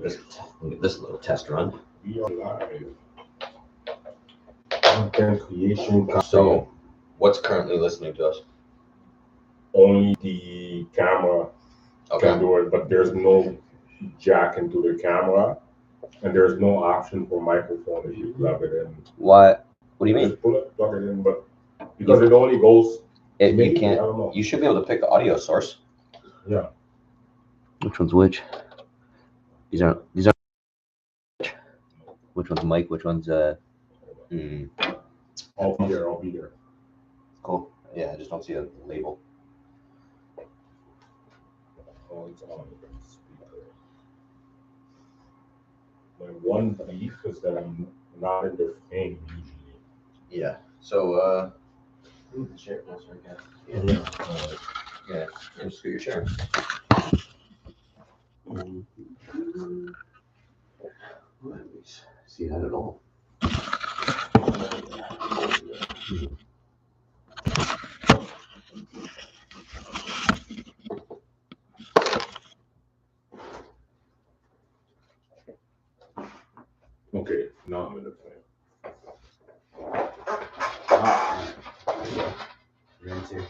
Get this little test run. We are live. Content creation. So, what's currently listening to us? Only the camera can do it, but there's no jack into the camera, and there's no option for microphone if you plug it in. What do you mean? Just plug it in, but because it only goes. You can't. I don't know. You should be able to pick the audio source. Yeah. Which one's which? These are. Which one's mic? Which one's I'll be there. Cool. Yeah, I just don't see a label. Oh, it's on the speaker. My one beef is that I'm not in the frame usually. Yeah. So, move the chair closer again. Yeah. Just scoot your chair. Let me see that at all. Okay, now I'm in the frame. You're in too.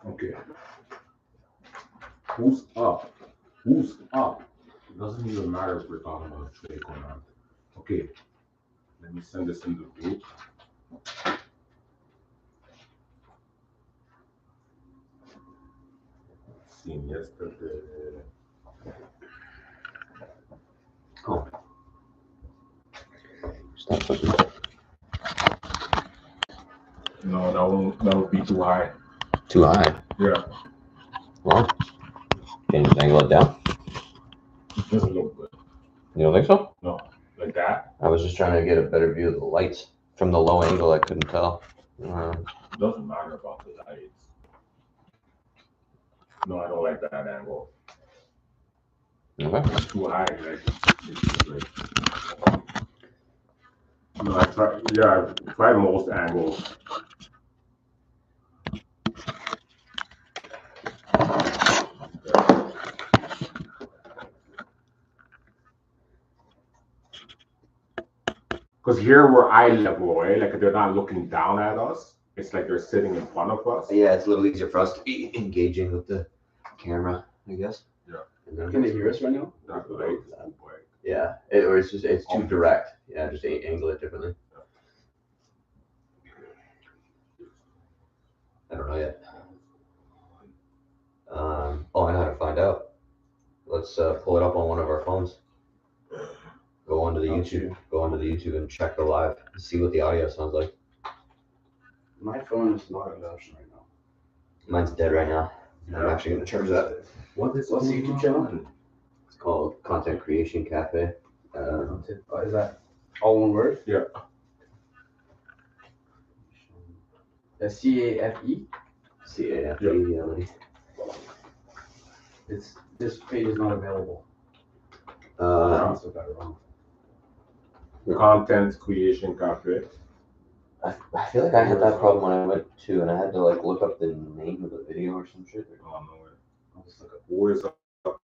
Okay. Who's up? Who's up? It doesn't even matter if we're talking about a trick or not. Okay. Let me send this in the group. Seen yesterday. Oh. Stop pushing. No, that would be too high. Too high? Yeah. Well, can you just angle it down? It doesn't look good. You don't think so? No. Like that? I was just trying to get a better view of the lights. From the low angle, I couldn't tell. It doesn't matter about the lights. No, I don't like that angle. Okay. It's too high. No, I tried most angles. Because here we're eye level, right? Like they're not looking down at us. It's like they're sitting in front of us. Yeah, it's a little easier for us to be engaging with the camera, I guess. Yeah. Can they hear us right now? Not like that. Yeah, it's too direct. Yeah, just angle it differently. I don't know yet. I know how to find out. Let's pull it up on one of our phones. Go onto the YouTube and check the live. See what the audio sounds like. My phone is not an option right now. Mine's dead right now. Yeah. I'm actually going to charge that. What's the YouTube channel? It's called Content Creation Cafe. Is that all one word? Yeah. CAFE? CAFE, yeah. This page is not available. Also got it wrong. Content Creation Cafe. I feel like I had that problem when I went to, and I had to like look up the name of the video or some shit. Oh no way. I'll just look up. Where's up?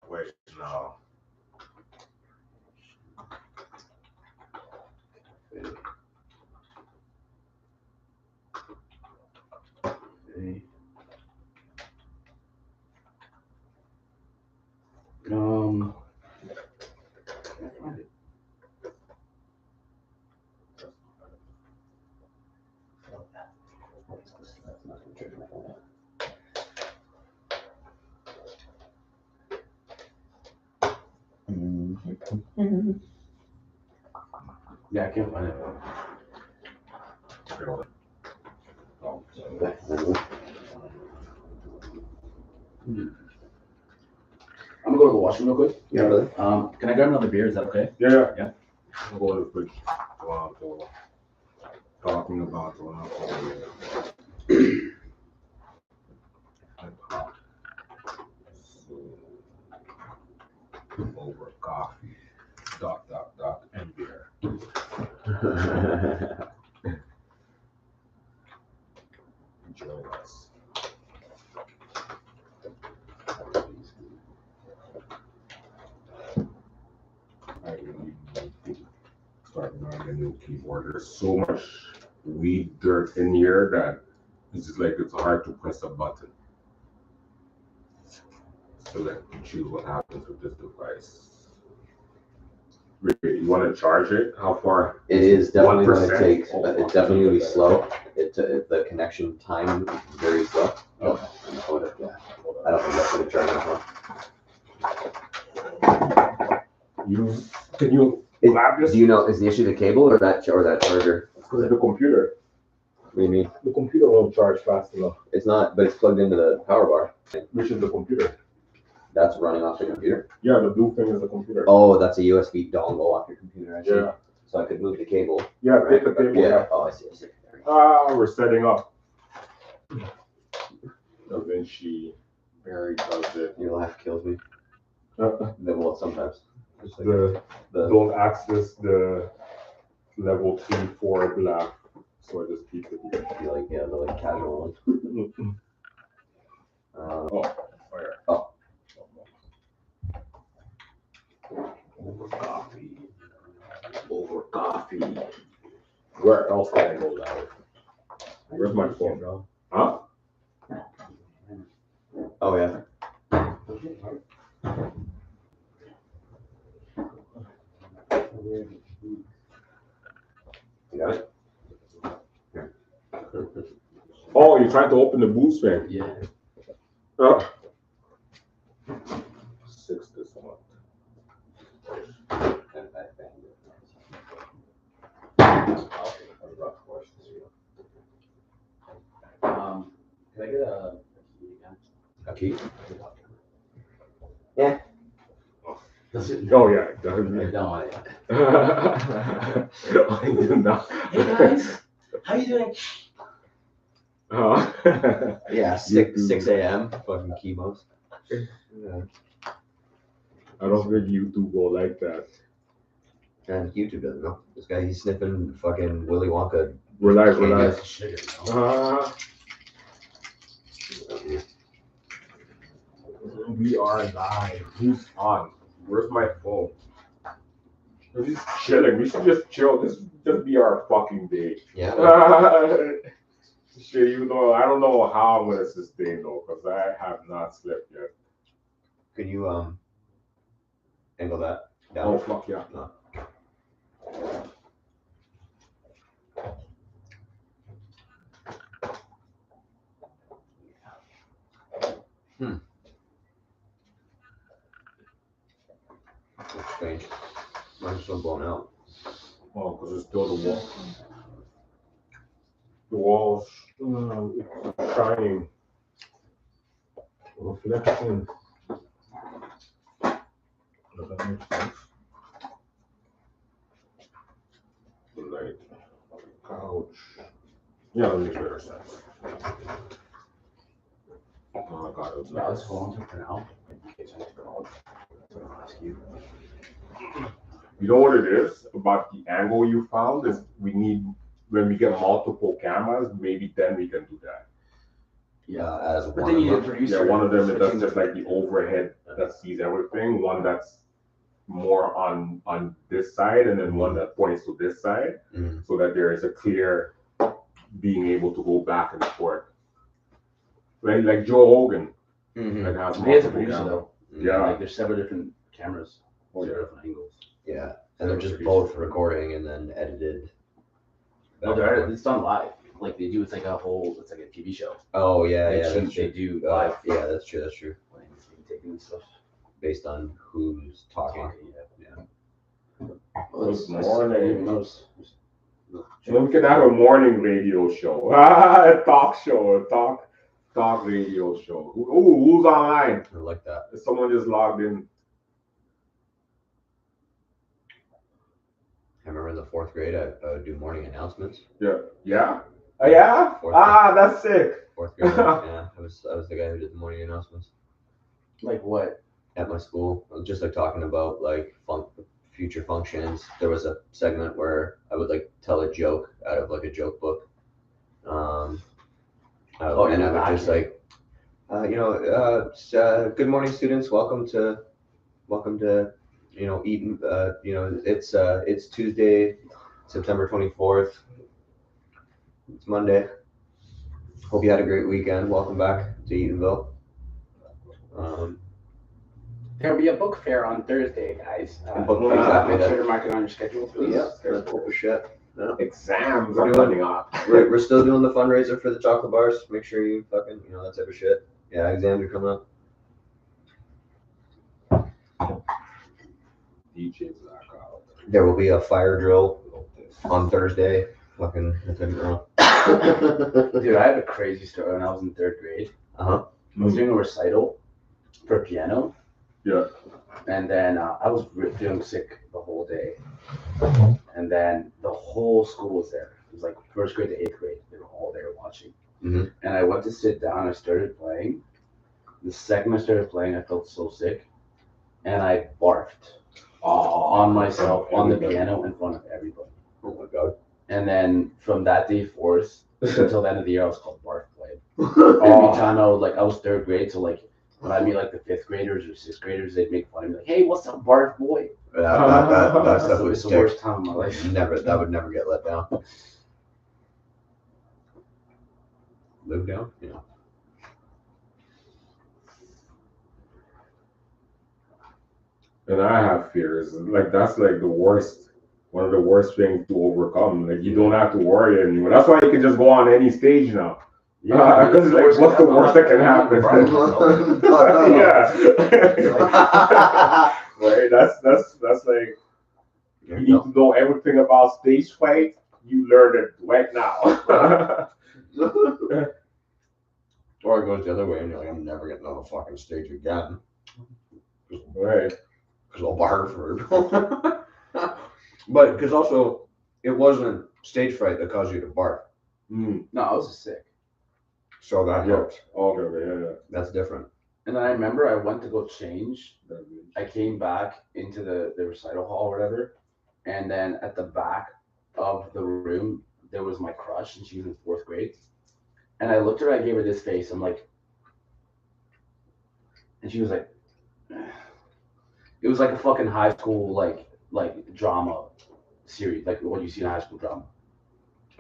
Wait, no. Yeah, I can't find it. I'm gonna go to the washroom real quick. Yeah, really? Can I grab another beer? Is that okay? Yeah. Yeah. I'll go to the fridge. Talking about over coffee. ... and beer. Join us. I really need to start learning a new keyboard. There's so much weed dirt in here that it's just like it's hard to press a button. So let me choose what happens with this device. You want to charge it? How far? It is definitely going to 1%? take. It's definitely going to be slow. The connection time is very slow. Okay. Yeah. I don't think that's going to charge as Can you grab this? Do you know, is the issue the cable or that charger? The computer. What do you mean? The computer won't charge fast enough. It's not, but it's plugged into the power bar. Which is the computer? That's running off the computer? Yeah, the blue thing is the computer. Oh, that's a USB dongle off your computer, I see. Yeah. So I could move the cable. Yeah, take the cable. Yeah. Oh, I see. We're setting up. Davinci BerryDoesIt. Your laugh kills me. Well, sometimes. Just like Don't access the level 3-4 laugh. So I just keep it here. the like casual one. Fire. Oh. Over coffee. Where else can I go now? Where's my phone? Huh? Oh, yeah. You got it? Here. Oh, you're trying to open the boost fan? Yeah. 6 this month. Can I get a key again? A key? Yeah. Does it? Oh, yeah. I don't want it. I do not. Hey guys, how you doing? Yeah, 6 a.m. Fucking chemos. Yeah. I don't think YouTube will like that. And YouTube doesn't know. This guy, he's sniffing fucking Willy Wonka. Relax. Sugar, you know? We are live. Who's on? Where's my phone? We're just chilling. We should just chill. This should just be our fucking day. Yeah. Shit, I don't know how I'm gonna sustain though, because I have not slept yet. Can you angle that down? Oh fuck yeah. No. That's strange. Mine's still blown out. Oh, because it's still the wall. The walls it's shining. Reflection. Does that make sense? The light. Couch. Yeah, that makes better sense. Oh god, it was Yeah, let's nice. hold on to it for now. In case I forgot. So I'll ask you. You know what it is about the angle you found is we need, when we get multiple cameras, maybe then we can do that. Yeah, as but one then of you need a them. producer. Yeah, one of them it does just like the overhead that sees everything, one that's more on this side, and then one that points to this side, Mhm. so that there is a clear being able to go back and forth. Like Joe Hogan, Mhm. that has He has a multiple producer cameras. though. Yeah. Like there's several different cameras, all different angles. Yeah, and they're just both recording and then edited. No, it's done live. Like they do, it's like a TV show. Oh yeah, They yeah, cheat, that's true. they do live. Yeah, that's true. That's true. Like, taking and stuff. Based on who's talking. Yeah. Good morning. So we can have a morning radio show. A talk show. A talk radio show. Ooh, who's online? I like that. Someone just logged in. I remember in the 4th grade, I would do morning announcements. Yeah. Oh, yeah? That's sick. 4th grade, yeah. I was the guy who did the morning announcements. Like what? At my school, just like talking about like future functions. There was a segment where I would like tell a joke out of like a joke book. And I would just like, good morning, students. Welcome to, Eaton. It's Tuesday, September 24th. It's Monday. Hope you had a great weekend. Welcome back to Eatonville. There'll be a book fair on Thursday, guys. Exactly. Make sure to mark it on your schedule, please. Yeah, that's cool shit. Yeah. Exams are coming up. We're still doing the fundraiser for the chocolate bars. Make sure you fucking, that type of shit. Yeah, exams are coming up. DJ Black out. There will be a fire drill on Thursday. Fucking, Dude, I have a crazy story. When I was in 3rd grade, I was doing a recital for piano. Yeah. And then I was feeling sick the whole day. And then the whole school was there. It was like 1st grade to 8th grade. They were all there watching. Mm-hmm. And I went to sit down. I started playing. The second I started playing, I felt so sick. And I barfed on myself on the piano in front of everybody. Oh my God. And then from that day forth until the end of the year, I was called Barf Boy. Every time I was 3rd grade, so like when I meet like the 5th graders or 6th graders, they'd make fun of me like, "Hey, what's up, Barf Boy?" That stuff was the worst time of my life. That would never get let down. Live down? Yeah. And I have fears. Like that's like the worst, one of the worst things to overcome. Like you don't have to worry anymore. That's why you can just go on any stage now. Yeah, because like, what's the worst that can happen? Yeah. Right. That's like you need to know everything about stage fright. You learn it right now. Or it goes the other way, and you're like, I'm never getting on a fucking stage again. Right. Because I'll barf. But because also, it wasn't stage fright that caused you to barf. No, I was just sick. So that helps. Okay, yeah. That's different. And then I remember I went to go change. I came back into the recital hall or whatever. And then at the back of the room, there was my crush, and she was in 4th grade. And I looked at her, I gave her this face. I'm like, and she was like, it was like a fucking high school, like drama series, like what you see in a high school drama.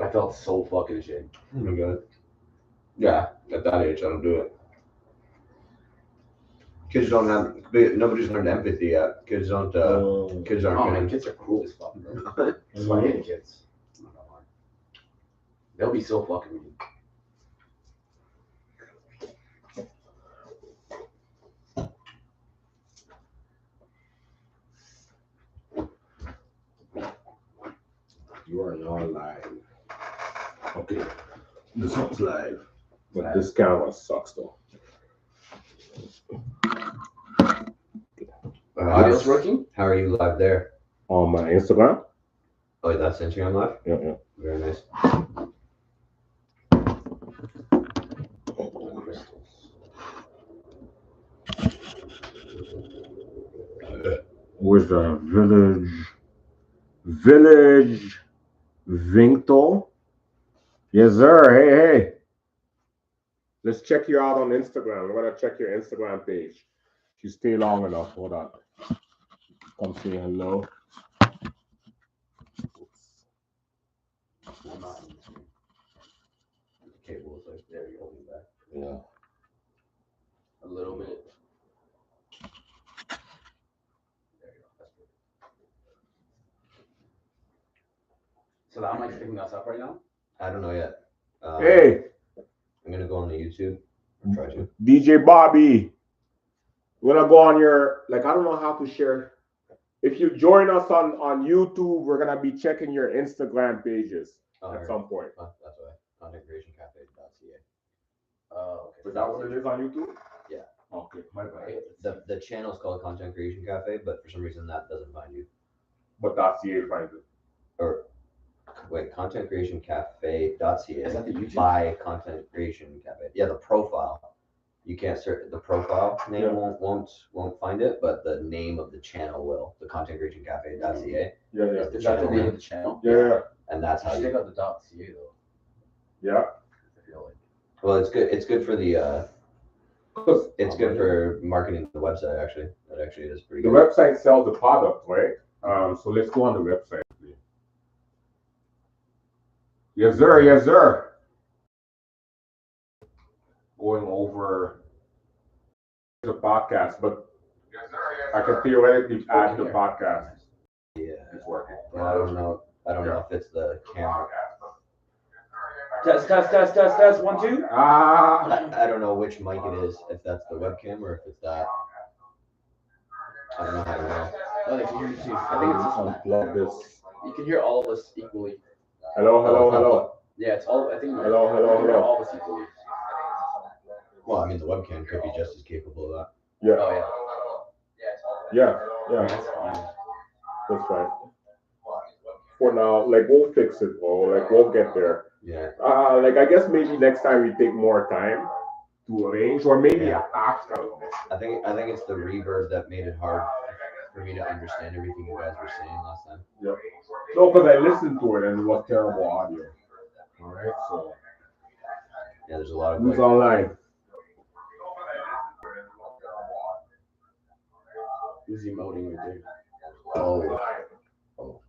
I felt so fucking ashamed. Oh my God. Yeah, at that age, I don't do it. Kids don't have, nobody's learned empathy yet. Kids don't, kids aren't man, kids are cool as fuck, bro. That's why I hate kids. They'll be so fucking mean. You are not live. Okay. This one's live. But this camera sucks though. Audio's working? How are you live there? On my Instagram? Oh, that's Instagram live? Yeah. Very nice. Where's the village Vincto? Yes, sir. Hey. Let's check you out on Instagram. We're gonna check your Instagram page. If you stay long enough, hold on. Come say hello. I'm not on the screen. The cable is like there, you're holding back. Yeah. A little bit. There you go. That's good. So that mic's picking us up right now? I don't know yet. Hey, I'm going to go on the YouTube and try to. DJ Bobby. We're gonna go on your, like, I don't know how to share If you join us on YouTube, we're gonna be checking your Instagram pages at some point. That's why. ContentCreationCafe.ca. Oh, okay. Is that what it is on YouTube? Yeah. Okay, my bad. The channel's called Content Creation Cafe, but for some reason that doesn't find you. But .ca finds it. Or wait, ContentCreationCafe.ca. Is that the YouTube? By Content Creation Cafe. Yeah, the profile. You can't search the profile name won't find it, but the name of the channel will. The ContentCreationCafe.ca. Yeah. Is that the name of the channel? Yeah. And that's how You you. take out the .ca though. Yeah. I feel like. Well, it's good. It's good for the. It's good for marketing the website. Actually, that actually is pretty The good. website sells the product, right? So let's go on the website. Yes, sir. Yes, sir. Going over the podcast, but I can theoretically add the podcast. Yeah, It's working. well, I don't know. I don't know if it's the camera. Test. 1, 2. I don't know which mic it is. If that's the webcam or if it's that. I don't know how to know. Oh, they can hear you too. I think it's this one. Unplug this. You can hear all of us equally. Hello. Yeah, it's all. I think. Hello. You can hear all of us equally. Well, I mean, the webcam could be just as capable of that. Yeah. Oh Yeah. That's fine. That's fine. For now, like we'll fix it, bro. Like we'll get there. Yeah. Like I guess maybe next time we take more time to arrange, or maybe Yeah. after. I think it's the reverb that made it hard for me to understand everything you guys were saying last time. Yeah. No, because I listened to it and it was terrible audio. All right, so Yeah, there's a lot of who's like, online? Who's emoting right there? oh,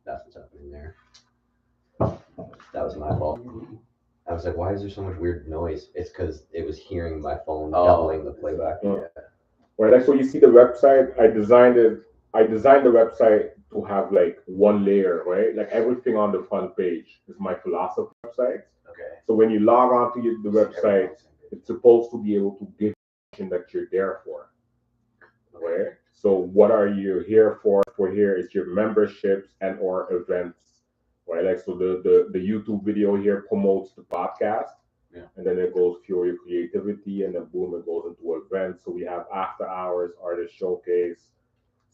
that's what's happening there. That was my fault. I was like, why is there so much weird noise? It's because it was hearing my phone doubling the playback. Yeah. Right, like so you see the website. I designed the website to have like one layer, right? Like everything on the front page is my philosophy website. Okay. So when you log on to the website, it's supposed to be able to give information that you're there for. Right? So what are you here for? For here is your memberships and or events. Right? Like so the YouTube video here promotes the podcast. Yeah. And then it goes fuel your creativity, and then boom, it goes into events. So we have after hours, artist showcase,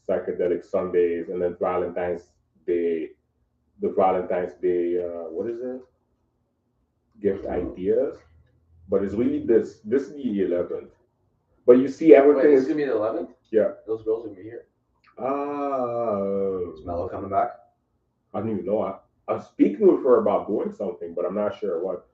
psychedelic Sundays, and then Valentine's Day. The Valentine's Day, what is it? Gift ideas, but it's really this is the 11th. But you see everything. Wait, this is gonna be the 11th. Yeah. Those girls are gonna be here. Is Mello coming back? I don't even know. I'm speaking with her about doing something, but I'm not sure what.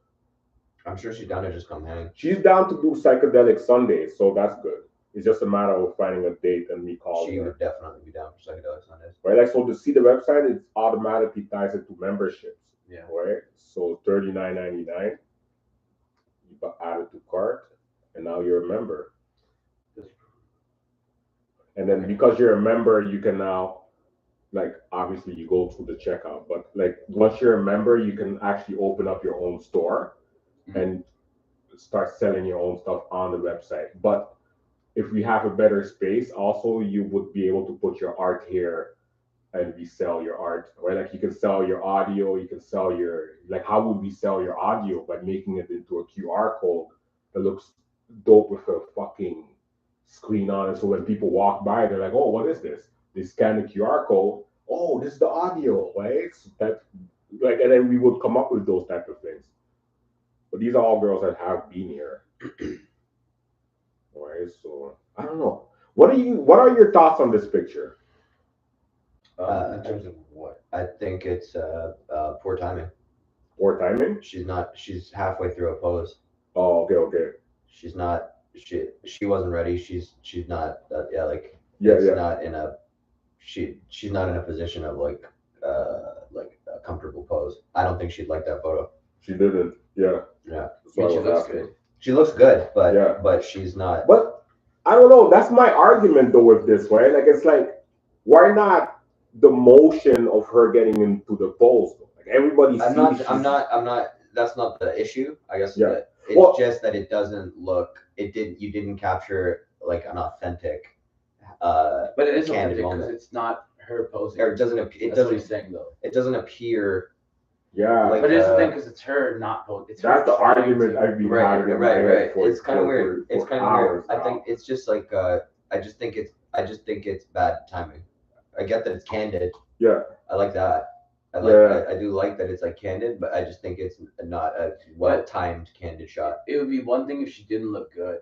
I'm sure she's down to just come hang. She's down to do psychedelic Sundays, so that's good. It's just a matter of finding a date and me calling She her. would definitely be down for psychedelic Sundays. Right, like so to see the website, it automatically ties it to memberships. Yeah. Right, so $39.99. You got added to cart, and now you're a member. And then because you're a member, you can now, like obviously you go through the checkout, but like once you're a member, you can actually open up your own store and start selling your own stuff on the website. But if we have a better space, also you would be able to put your art here and resell your art, right? Like you can sell your audio, you can sell your, like how would we sell your audio? By making it into a QR code that looks dope with a fucking screen on it. So when people walk by, they're like, oh, what is this? They scan the QR code. Oh, this is the audio, right? So that, like, and then we would come up with those type of things. But these are all girls that have been here. Right, so I don't know. What are your thoughts on this picture? In terms of what? I think it's poor timing. Poor timing? She's halfway through a pose. Oh, okay. She's not. She wasn't ready. She's not. Not in a. She's not in a position of like a comfortable pose. I don't think she'd like that photo. She didn't. Yeah. Yeah. So she looks good. She looks good, but she's not. But I don't know. That's my argument though with this, right? Like it's like, why not the motion of her getting into the pose? Like everybody sees. I'm not. That's not the issue. I guess. Yeah. It's just that it doesn't look. You didn't capture like an authentic. But it is candid authentic because moment. it's not her posing. Or it doesn't. That's what he's saying though. It doesn't appear. Yeah, Like, But here's the thing, because it's her not posing. It's her that's the trying argument to- I've been Right, having in my head right. for It's kind of weird. It's kind of weird. hours I now. think it's just like I just think it's bad timing. I get that it's candid. Yeah. I like that. I do like that it's like candid, but I just think it's not a well-timed candid shot. It would be one thing if she didn't look good,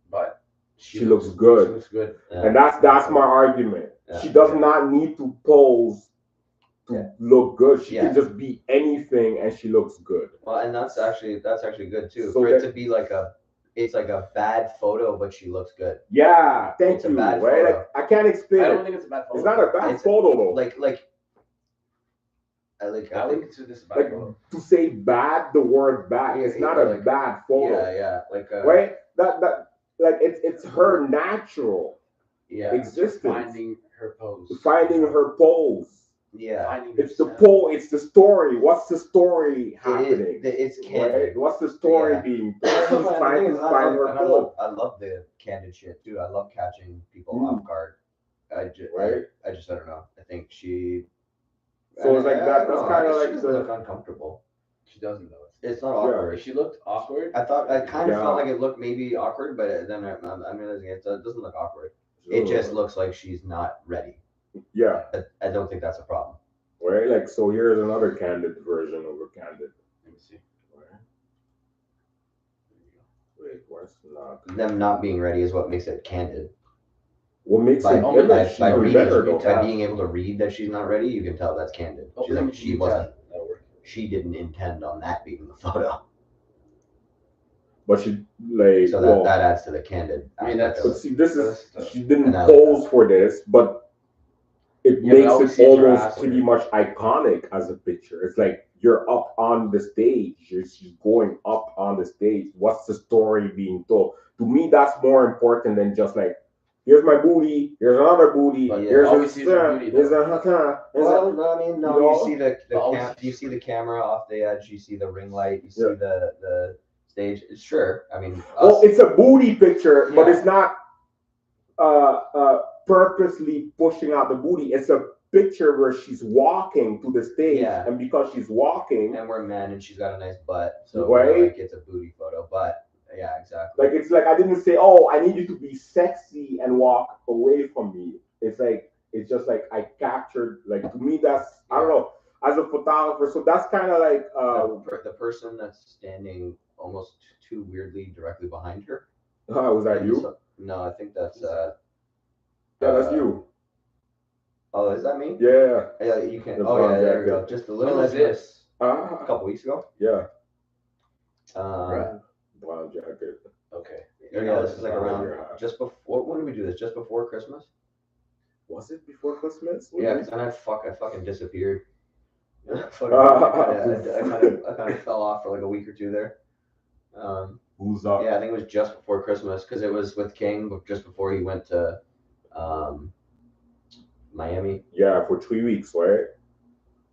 but She looks good. She looks good. Yeah. And that's my argument. Yeah. She does not need to pose to look good. She Yeah. can just be anything and she looks good. Well, and that's actually good too. So For it to be like it's like a bad photo, but she looks good. Yeah, thank It's a you. bad Right? photo. Like, I can't explain I don't it. think it's a bad photo. It's not a bad It's- photo though. I I think think it's a bad Like photo. to say bad, the word bad, Yeah, it's not yeah, a like- bad photo. yeah, like Right? That like it's her natural yeah, existence. Finding her pose. Finding her pose. yeah. Finding It's the herself. it's the story. What's the story happening? It's Right? candid. What's the story Yeah. being And told? She's trying to find her pose. I love the candid shit too. I love catching people Mm. off guard. I just Right. I don't know. I think she. So it's like I that. don't That's know, kind of she like doesn't the. look uncomfortable. She doesn't though. It's not Yeah. awkward. If she looked awkward. I thought I kind of Yeah. felt like it looked maybe awkward, but then I'm realizing it doesn't look awkward. It just looks like she's not ready. Yeah. I don't think that's a problem. Right. Like so. Here's another candid version of a candid. Let me see. Right. Wait, where's not? Them not being ready is what makes it candid. What makes By, it only image by even reading, better though? by being able to read that she's not ready, you can tell that's candid. Oh, She's like, she wasn't. That'll work. She didn't intend on that being the photo. But she like So well, that adds to the candid. I mean, aspect but of it. see, this is That's- she didn't And I like pose for this, but it Yeah, but makes all we it see is her almost ass pretty here. much iconic as a picture. It's like you're up on the stage. She's going up on the stage. What's the story being told? To me, that's more important than just like, here's my booty, here's another booty, But here's all a we see is her booty, here's though. a Well, I mean, no, you know? you see the But you see the camera off the edge, you see the ring light, you see Yeah. the stage. Sure, I mean, Well, us, it's a booty picture, but Yeah. it's not purposely pushing out the booty. It's a picture where she's walking to the stage, Yeah. and because she's walking, and we're men, and she's got a nice butt, so Right. we're like it's a booty photo. But yeah, exactly. like it's like I didn't say, oh, I need you to be sexy and walk away from me. It's like it's just like I captured. Like to me, that's I don't know. As a photographer, so that's kind of like the person that's standing almost too weirdly directly behind her. was that you? So- no, I think that's Yeah, that's you. Oh, is that me? Yeah. Yeah, you can. The Oh yeah, blonde there we jacket. go. Just a When little was this? A couple weeks ago. Yeah. Right. Brown jacket. Okay. Yeah, this is like Brown around jacket. just before. When did we do this? Just before Christmas? Was it before Christmas? Yeah, because then I fucking disappeared. I kind of fell off for like a week or two there. Who's up? Yeah, I think it was just before Christmas because it was with King, but just before he went to Miami. Yeah, for 3 weeks, right?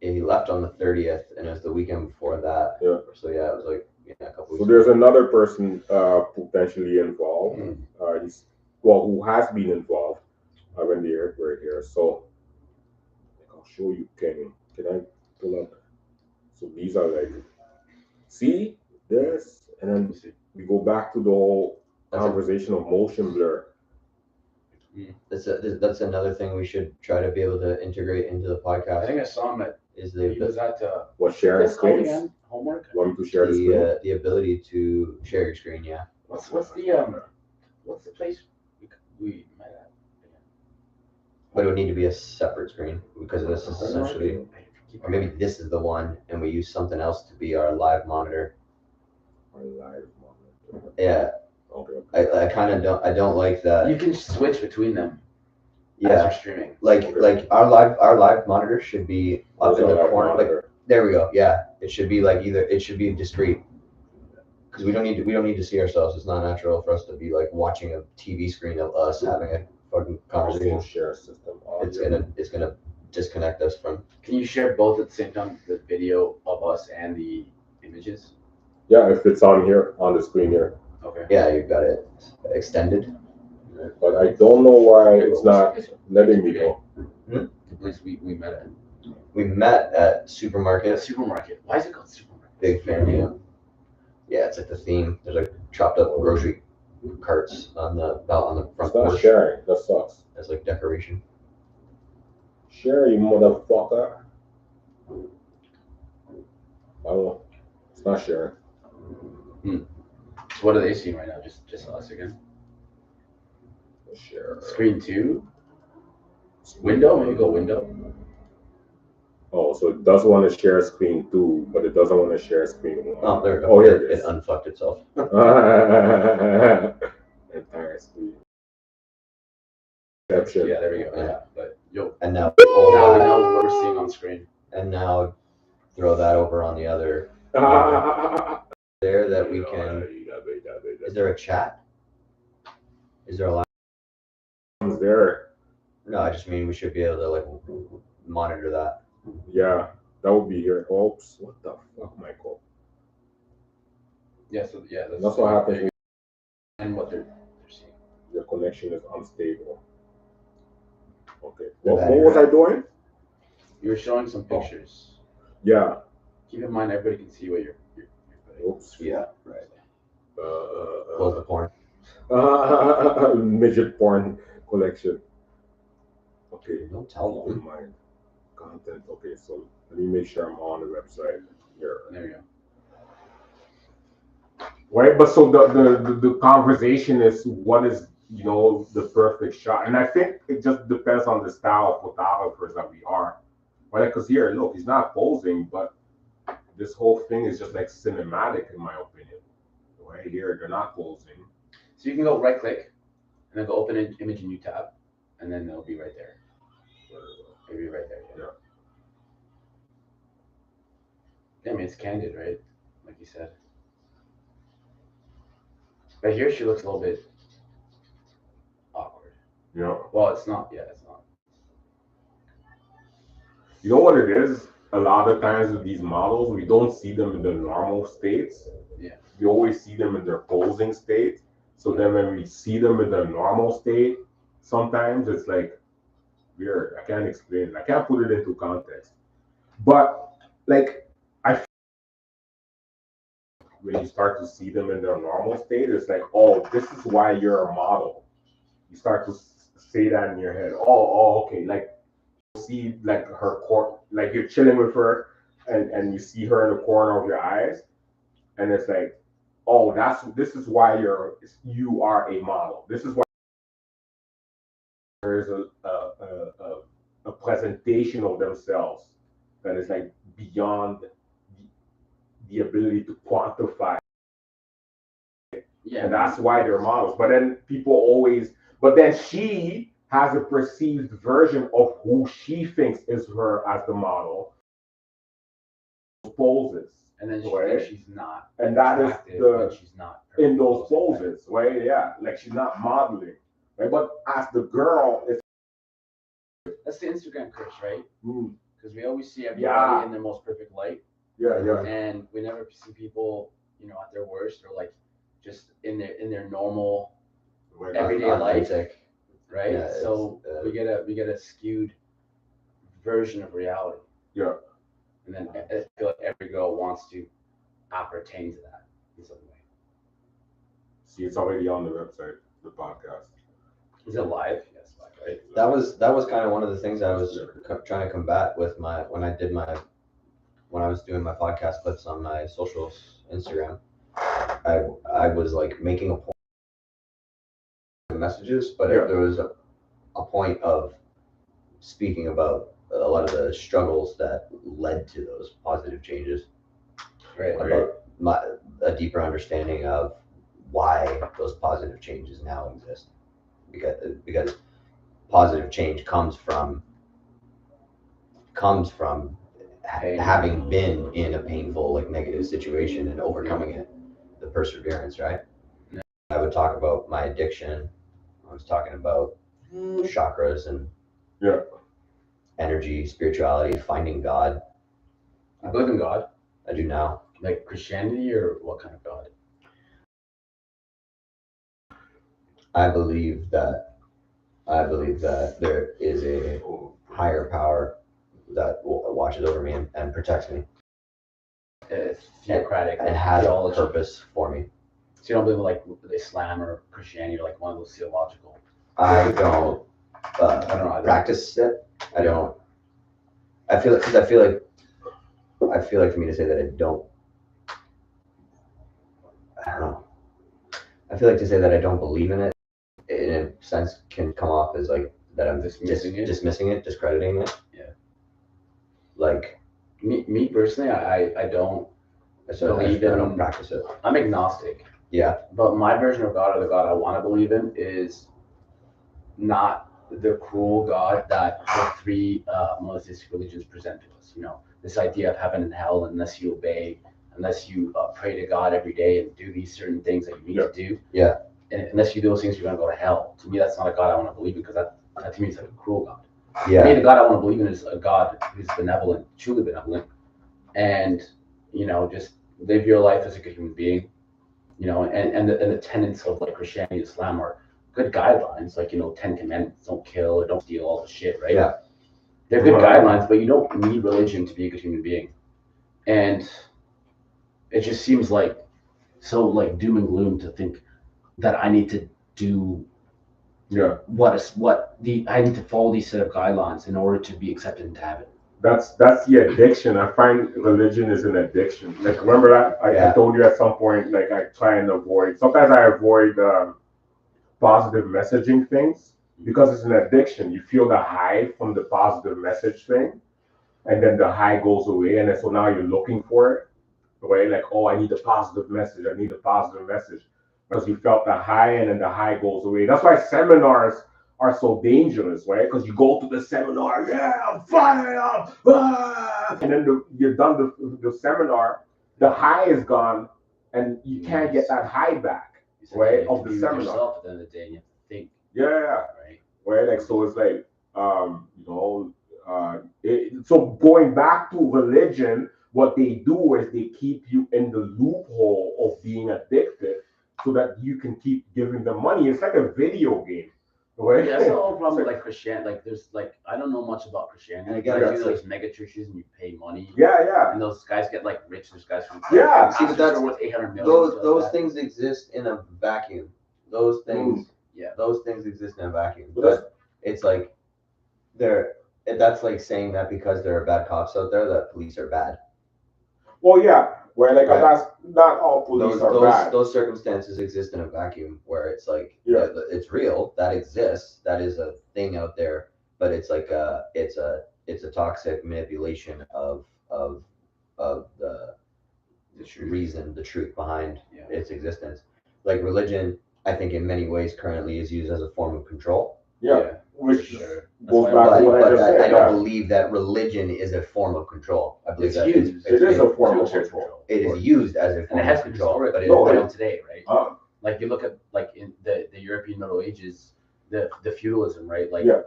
Yeah, he left on the 30th, and it was the weekend before that. Yeah. So yeah, it was like a couple So weeks. there's another person potentially involved. Mm. He's who has been involved in the airport here. So I'll show you, Kenny. Can I pull up? So these are like, see this, and then we go back to the whole conversation of motion blur. That's another thing we should try to be able to integrate into the podcast. I think I saw him at. Is He was at. What sharing what's it called screens? again? Homework. Want me to share the screen? the ability to share your screen? Yeah. What's the place we met at? But it would need to be a separate screen because this is essentially, or maybe this is the one, and we use something else to be our live monitor. Our live monitor. Yeah, Okay. I kind of don't like that. You can switch between them as Yeah, you're streaming. like our live monitor should be up Where's in our the live corner. Like monitor? there we go. Yeah, it should be like it should be discreet because we don't need to see ourselves. It's not natural for us to be like watching a TV screen of us having a fucking conversation. Also share system. It's gonna disconnect us from. Can you share both at the same time, the video of us and the images? Yeah, if it's on here on the screen here. Okay. Yeah, you've got it extended. But I don't know why it's not letting me go. The place we met at. We met at The supermarket. supermarket. Why is it called supermarket? Big fan. Yeah, it's like the theme. There's like chopped up grocery carts on the front It's not porch. sharing. That sucks. As like decoration. Share, you motherfucker. I don't know. It's not sharing. So what are they seeing right now? Just us again. Share. Screen 2. Window. Maybe go window. Oh, so it does want to share screen 2, but it doesn't want to share screen 1. Oh, there we go. Oh, here it It is. unfucked itself. Entire screen. Yeah, there we go. Yeah, but yo. And now, Now what we're seeing on screen. and now, throw that over on the other there that we can. Is there a chat? Is there a line? Is there? No, I just mean we should be able to like monitor that. Yeah, that would be here. Oops, what the fuck, Michael? Yeah, so yeah, That's what happens. And what they're seeing. Your connection is unstable. Okay. What was I doing? You were showing some pictures. Yeah. Keep in mind, everybody can see what you're putting. Oops. Yeah, right. Close the porn. Midget porn collection. Okay. Don't tell them. Mind. Content. Okay, so let me make sure I'm on the website here. There you go. Right, but so the conversation is what is the perfect shot, and I think it just depends on the style of photographers that we are, right? Because here, look, he's not posing, but this whole thing is just like cinematic, in my opinion. Right here, they're not posing. So you can go right click, and then go open an image in new tab, and then it'll be right there. It'll be right there. Yeah. I mean, it's candid, right? Like you said. But here she looks a little bit awkward. Yeah. Well, it's not. Yeah, it's not. You know what it is? A lot of times with these models, we don't see them in the normal states. Yeah. We always see them in their posing state. So then when we see them in the normal state, sometimes it's like weird. I can't explain it. I can't put it into context. But like when you start to see them in their normal state, it's like, oh, this is why you're a model. You start to say that in your head. Oh, okay. Like see like her like you're chilling with her and you see her in the corner of your eyes, and it's like, oh, this is why you are a model. This is why there's a presentation of themselves that is like beyond the ability to quantify. Yeah. And that's why they're models. But then but then she has a perceived version of who she thinks is her as the model. Poses. And then she right? thinks she's not. And that is she's not in those poses, right? Yeah, like she's not modeling, right? But as the girl, that's the Instagram curse, right? Because we always see everybody Yeah. in their most perfect light. Yeah. And we never see people, at their worst, or like just in their normal everyday life, right? Yeah, so we get a skewed version of reality. Yeah. And then I feel like every girl wants to appertain to that in some way. See, it's already on the website, the podcast. Is it live? Yes, live, right? That was kind of one of the things I was trying to combat with when I was doing my podcast clips on my socials, Instagram. I was like making a point of messages, but if there was a point of speaking about a lot of the struggles that led to those positive changes, Right. About a deeper understanding of why those positive changes now exist, because positive change comes from having been in a painful, like negative situation and overcoming it, the perseverance, right? Yeah. I would talk about my addiction. I was talking about chakras and energy, spirituality, finding God. I believe in God. I do now. Like Christianity, or what kind of God? I believe that there is higher power that watches over me and protects me Theocratic and has a theology. purpose for me. So you don't believe in like Islam or Christianity or like one of those theological? I don't I don't know. practice it. I don't. I feel like for me to say that I don't know. I feel like to say that I don't believe in it, in a sense, can come off as like that I'm dismissing it, discrediting it. Yeah. Like me personally, I don't believe in. I don't practice it. I'm agnostic. Yeah. But my version of God, or the God I want to believe in, is not the cruel God that the three monotheistic religions present to us. You know, this idea of heaven and hell, unless you obey, unless you pray to God every day and do these certain things that you need to do. Yeah. And unless you do those things, you're gonna go to hell. To me, that's not a God I want to believe in, because that to me is like a cruel God. Yeah. To me, the God I want to believe in is a God who's benevolent, truly benevolent, and just live your life as a good human being. And the tenets of like Christianity and Islam are good guidelines, like 10 commandments: don't kill or don't steal, all the shit, right? Yeah. They're good guidelines, but you don't need religion to be a good human being. And it just seems like so like doom and gloom to think that I need to do I need to follow these set of guidelines in order to be accepted into heaven. That's the addiction. I find religion is an addiction. Like, remember that I told you at some point, like, I try and avoid. Sometimes I avoid positive messaging things because it's an addiction. You feel the high from the positive message thing, and then the high goes away, and then so now you're looking for it, right? Like, oh, I need a positive message. I need a positive message because you felt the high, and then the high goes away. That's why seminars are so dangerous, right? Because you go to the seminar, I'm fired up, and then you're done the seminar, the high is gone, and you can't get that high back, right? Of the seminar. Yourself at the end of the day, and you have to think. Right. Like, so it's like, so going back to religion, what they do is they keep you in the loophole of being addicted, so that you can keep giving them money. It's like a video game. Right? Yeah, that's the whole problem with like Christianity. Like, there's like, I don't know much about Christianity. And again, I do those mega churches and you pay money. Yeah. And those guys get like rich. There's guys who See, but that's worth 800 million. Those things exist in a vacuum. Those things, those things exist in a vacuum. But it's like that's like saying that because there are bad cops out there, that police are bad. Well, yeah. Where like that's not all police are bad. Those circumstances exist in a vacuum where it's like it's real, that exists, that is a thing out there, but it's like it's a toxic manipulation of the reason, the truth behind its existence. Like religion, I think in many ways currently is used as a form of control. Which goes back to what I just said. I don't believe that religion is a form of control. I believe it is a form of control. It is used as a form of control, but it is today, right? Like you look at like in the European Middle Ages, the feudalism, right? Like you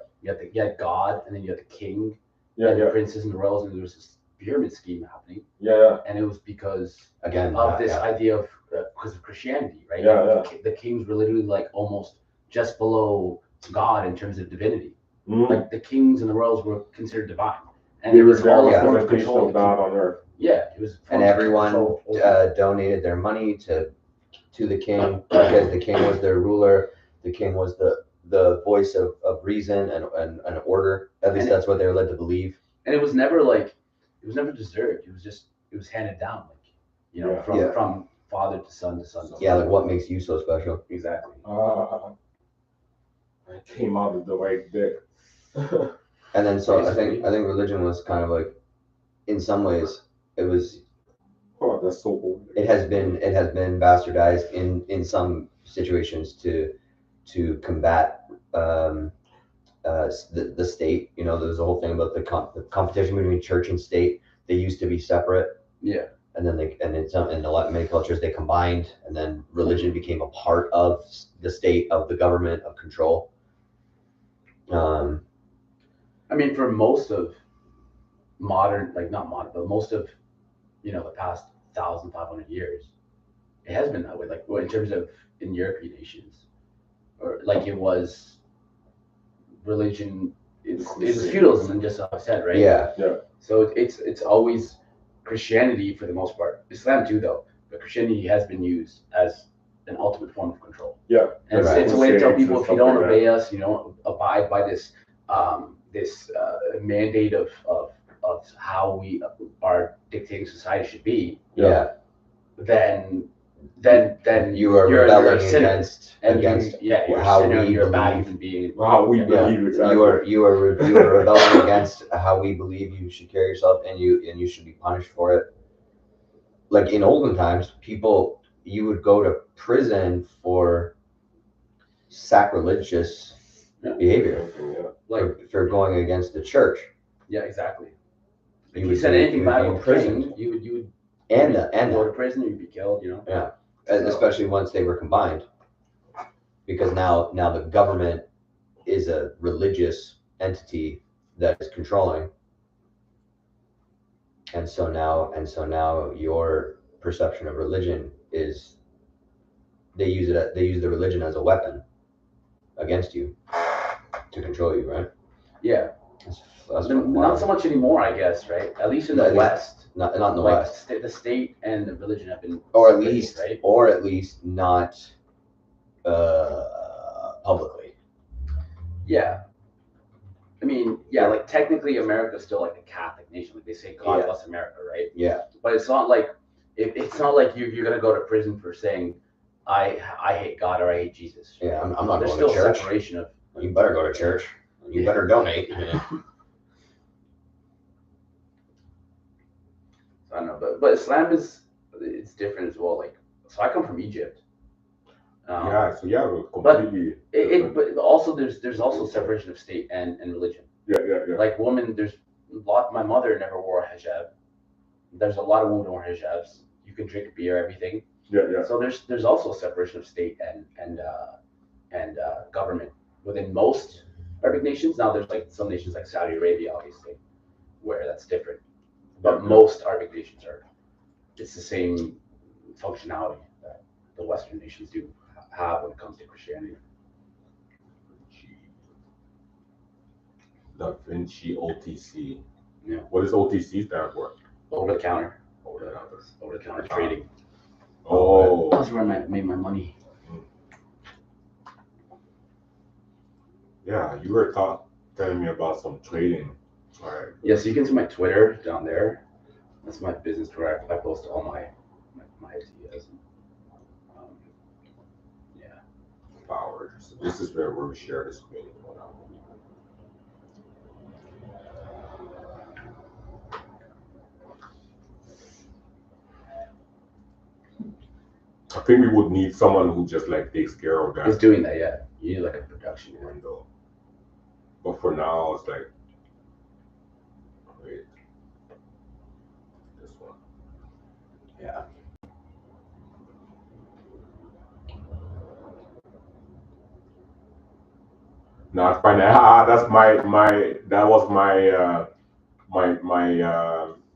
had God, and then you had the king, and the princes and the royals, and there was this pyramid scheme happening. And it was because of this idea of because of Christianity, right? The kings were literally like almost just below God in terms of divinity. Like the kings and the royals were considered divine, and it was all a form of control of God on earth. It was, and everyone donated their money to the king because the king was their ruler. The king was the voice of reason and order. At least that's what they were led to believe. And it was never deserved. It was handed down, like from father to son to son. Yeah, like what makes you so special? Exactly. I came out of the right dick. And then so I think religion was kind of like, in some ways, it was. Oh, that's so cool. It has been bastardized in some situations to combat the state. There's a whole thing about the competition between church and state. They used to be separate. Yeah. And then in many cultures they combined, and then religion became a part of the state, of the government, of control. I mean, for most of modern, like not modern, but most of the past 1,500 years, it has been that way. Like in terms of in European nations, or like it was religion it's feudalism, and just how I said, right? Yeah. So it's always Christianity for the most part. Islam too, though. But Christianity has been used as an ultimate form of control. Yeah. And Right. it's a way to tell people, if you don't Something obey us, you don't abide by this mandate of how our dictating society should be, Yeah. then You are you're a rebelling sinner. against And against you're a how sinner, we you're a bad believe. human being. How we Yeah. believe exactly. You are rebelling against how we believe you should carry yourself, and you should be punished for it. Like in olden times, you would go to prison for sacrilegious behavior, for going against the church. Yeah, exactly. If You you would said be- anything you would bad be about imprisoned. Cain, you would And go to prison, you'd be killed. Yeah. So- Especially once they were combined, because now the government is a religious entity that is controlling, and so now your perception of religion is they use the religion as a weapon against you to control you, right? Yeah. That's Not so much anymore, I guess, right? At least in No, the at least West. not in the Like West, the state and the religion have been or at separated, least right? not publicly. Yeah. I mean, yeah, like technically America's still like a Catholic nation. Like they say God Yeah. bless America, right? Yeah. But it's not like it's not like you're gonna go to prison for saying I hate God or I hate Jesus. Yeah, I'm not There's going still to church. separation of You better go to church. You better donate. I don't know, but Islam it's different as well. Like, so I come from Egypt. So completely. But also there's also separation of state and religion. Yeah. Like women, there's a lot. My mother never wore a hijab. There's a lot of women who wear hijabs. You can drink beer, everything. Yeah. So there's also a separation of state and government within most Arabic nations. Now there's like some nations like Saudi Arabia, obviously, where that's different. But most Arabic nations it's the same functionality that the Western nations do have when it comes to Christianity. Davinci OTC. Yeah. What does OTC stand for? Over the counter. Over the counter. Over the counter trading. Oh. That's where I made my money. Yeah, you were telling me about some trading. All right. Yeah, so you can see my Twitter down there. That's my business Twitter. I post all my ideas. Yeah. Power. So this is where we share the screen. I think we would need someone who just like takes care of that. It's doing that, yeah. You need like a production window. But for now, it's like, wait, this one. Yeah. Not financial. That's that was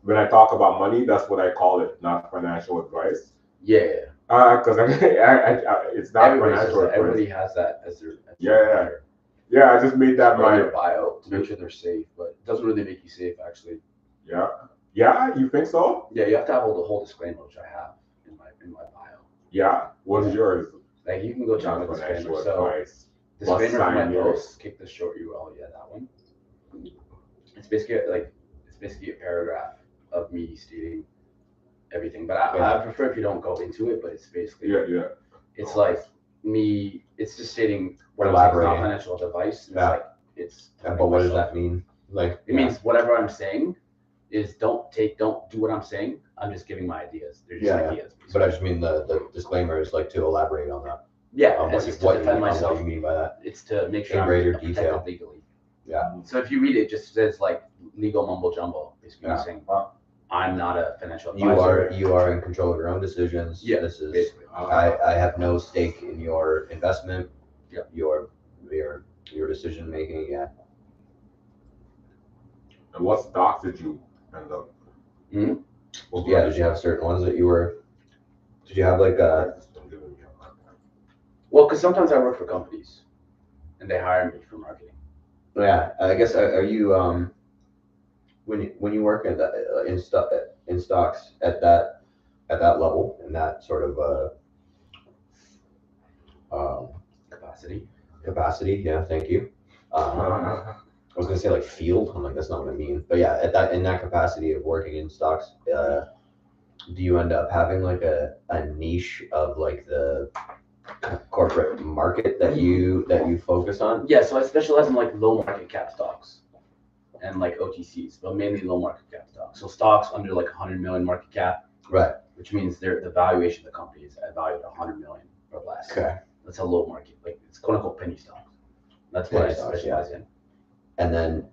when I talk about money, that's what I call it, not financial advice. Yeah. Because it's not financial advice. Everybody has that as their Yeah, I just made that my bio to make sure they're safe, but it doesn't really make you safe actually. Yeah, you think so? Yeah, you have to have the whole disclaimer, which I have in my bio. Yeah, what is yours? Like you can go check the disclaimer. So advice. Disclaimer for my post, kick the short URL, yeah, that one. It's basically a paragraph of me stating everything, but I prefer if you don't go into it. But it's basically it's like me. It's just stating what I'm saying is not financial advice. It's like But what does that mean? Like it means whatever I'm saying is don't do what I'm saying. I'm just giving my ideas. They're just ideas. But I just mean the disclaimer is like to elaborate on that. Yeah, on it's to defend myself. What you mean by that? It's to make sure I'm protected legally. Yeah. So if you read it, it just says like legal mumbo jumbo. Basically saying, I'm not a financial advisor. You are in control of your own decisions. Yeah. This is basically. I have no stake in your investment. Yeah. Your decision making. Yeah. And what stocks did you end up? Yeah. Did you have certain ones that you were? Did you have like a? Well, because sometimes I work for companies, and they hire me for marketing. Yeah, I guess are you when you work in in stocks at that level in that sort of um, capacity? Yeah, thank you. I was gonna say like field. I'm like that's not what I mean. But yeah, in that capacity of working in stocks, do you end up having like a niche of like the corporate market that you focus on? Yeah, so I specialize in like low market cap stocks and like OTCs, but mainly low market cap stocks. So stocks under like 100 million market cap, Right. which means the valuation of the company is valued at 100 million or less. Okay. That's a low market, like it's quote unquote penny stocks. That's what I specialize in. And then,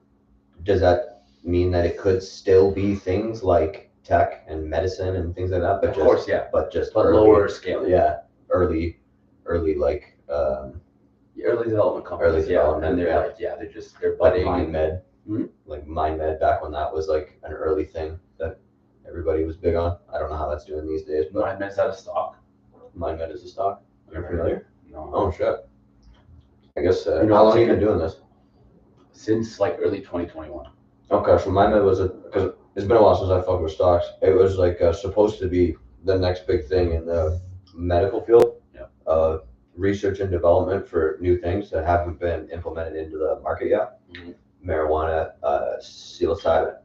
does that mean that it could still be things like tech and medicine and things like that? But of course, yeah. But lower scale. Yeah, early like early development companies. Early development, and they're yeah. like they're budding. Like MindMed, Hmm? like MindMed back when that was like an early thing that everybody was big on. I don't know how that's doing these days, but MindMed's out of stock. MindMed is a stock. You're familiar? No. Oh shit. I guess You know, how long have you been doing this? Since like early 2021. Okay, so MindMed was because it's been a while since I fucked with stocks. It was like supposed to be the next big thing in the medical field. Yeah. Research and development for new things that haven't been implemented into the market yet. Mm-hmm. Marijuana, psilocybin,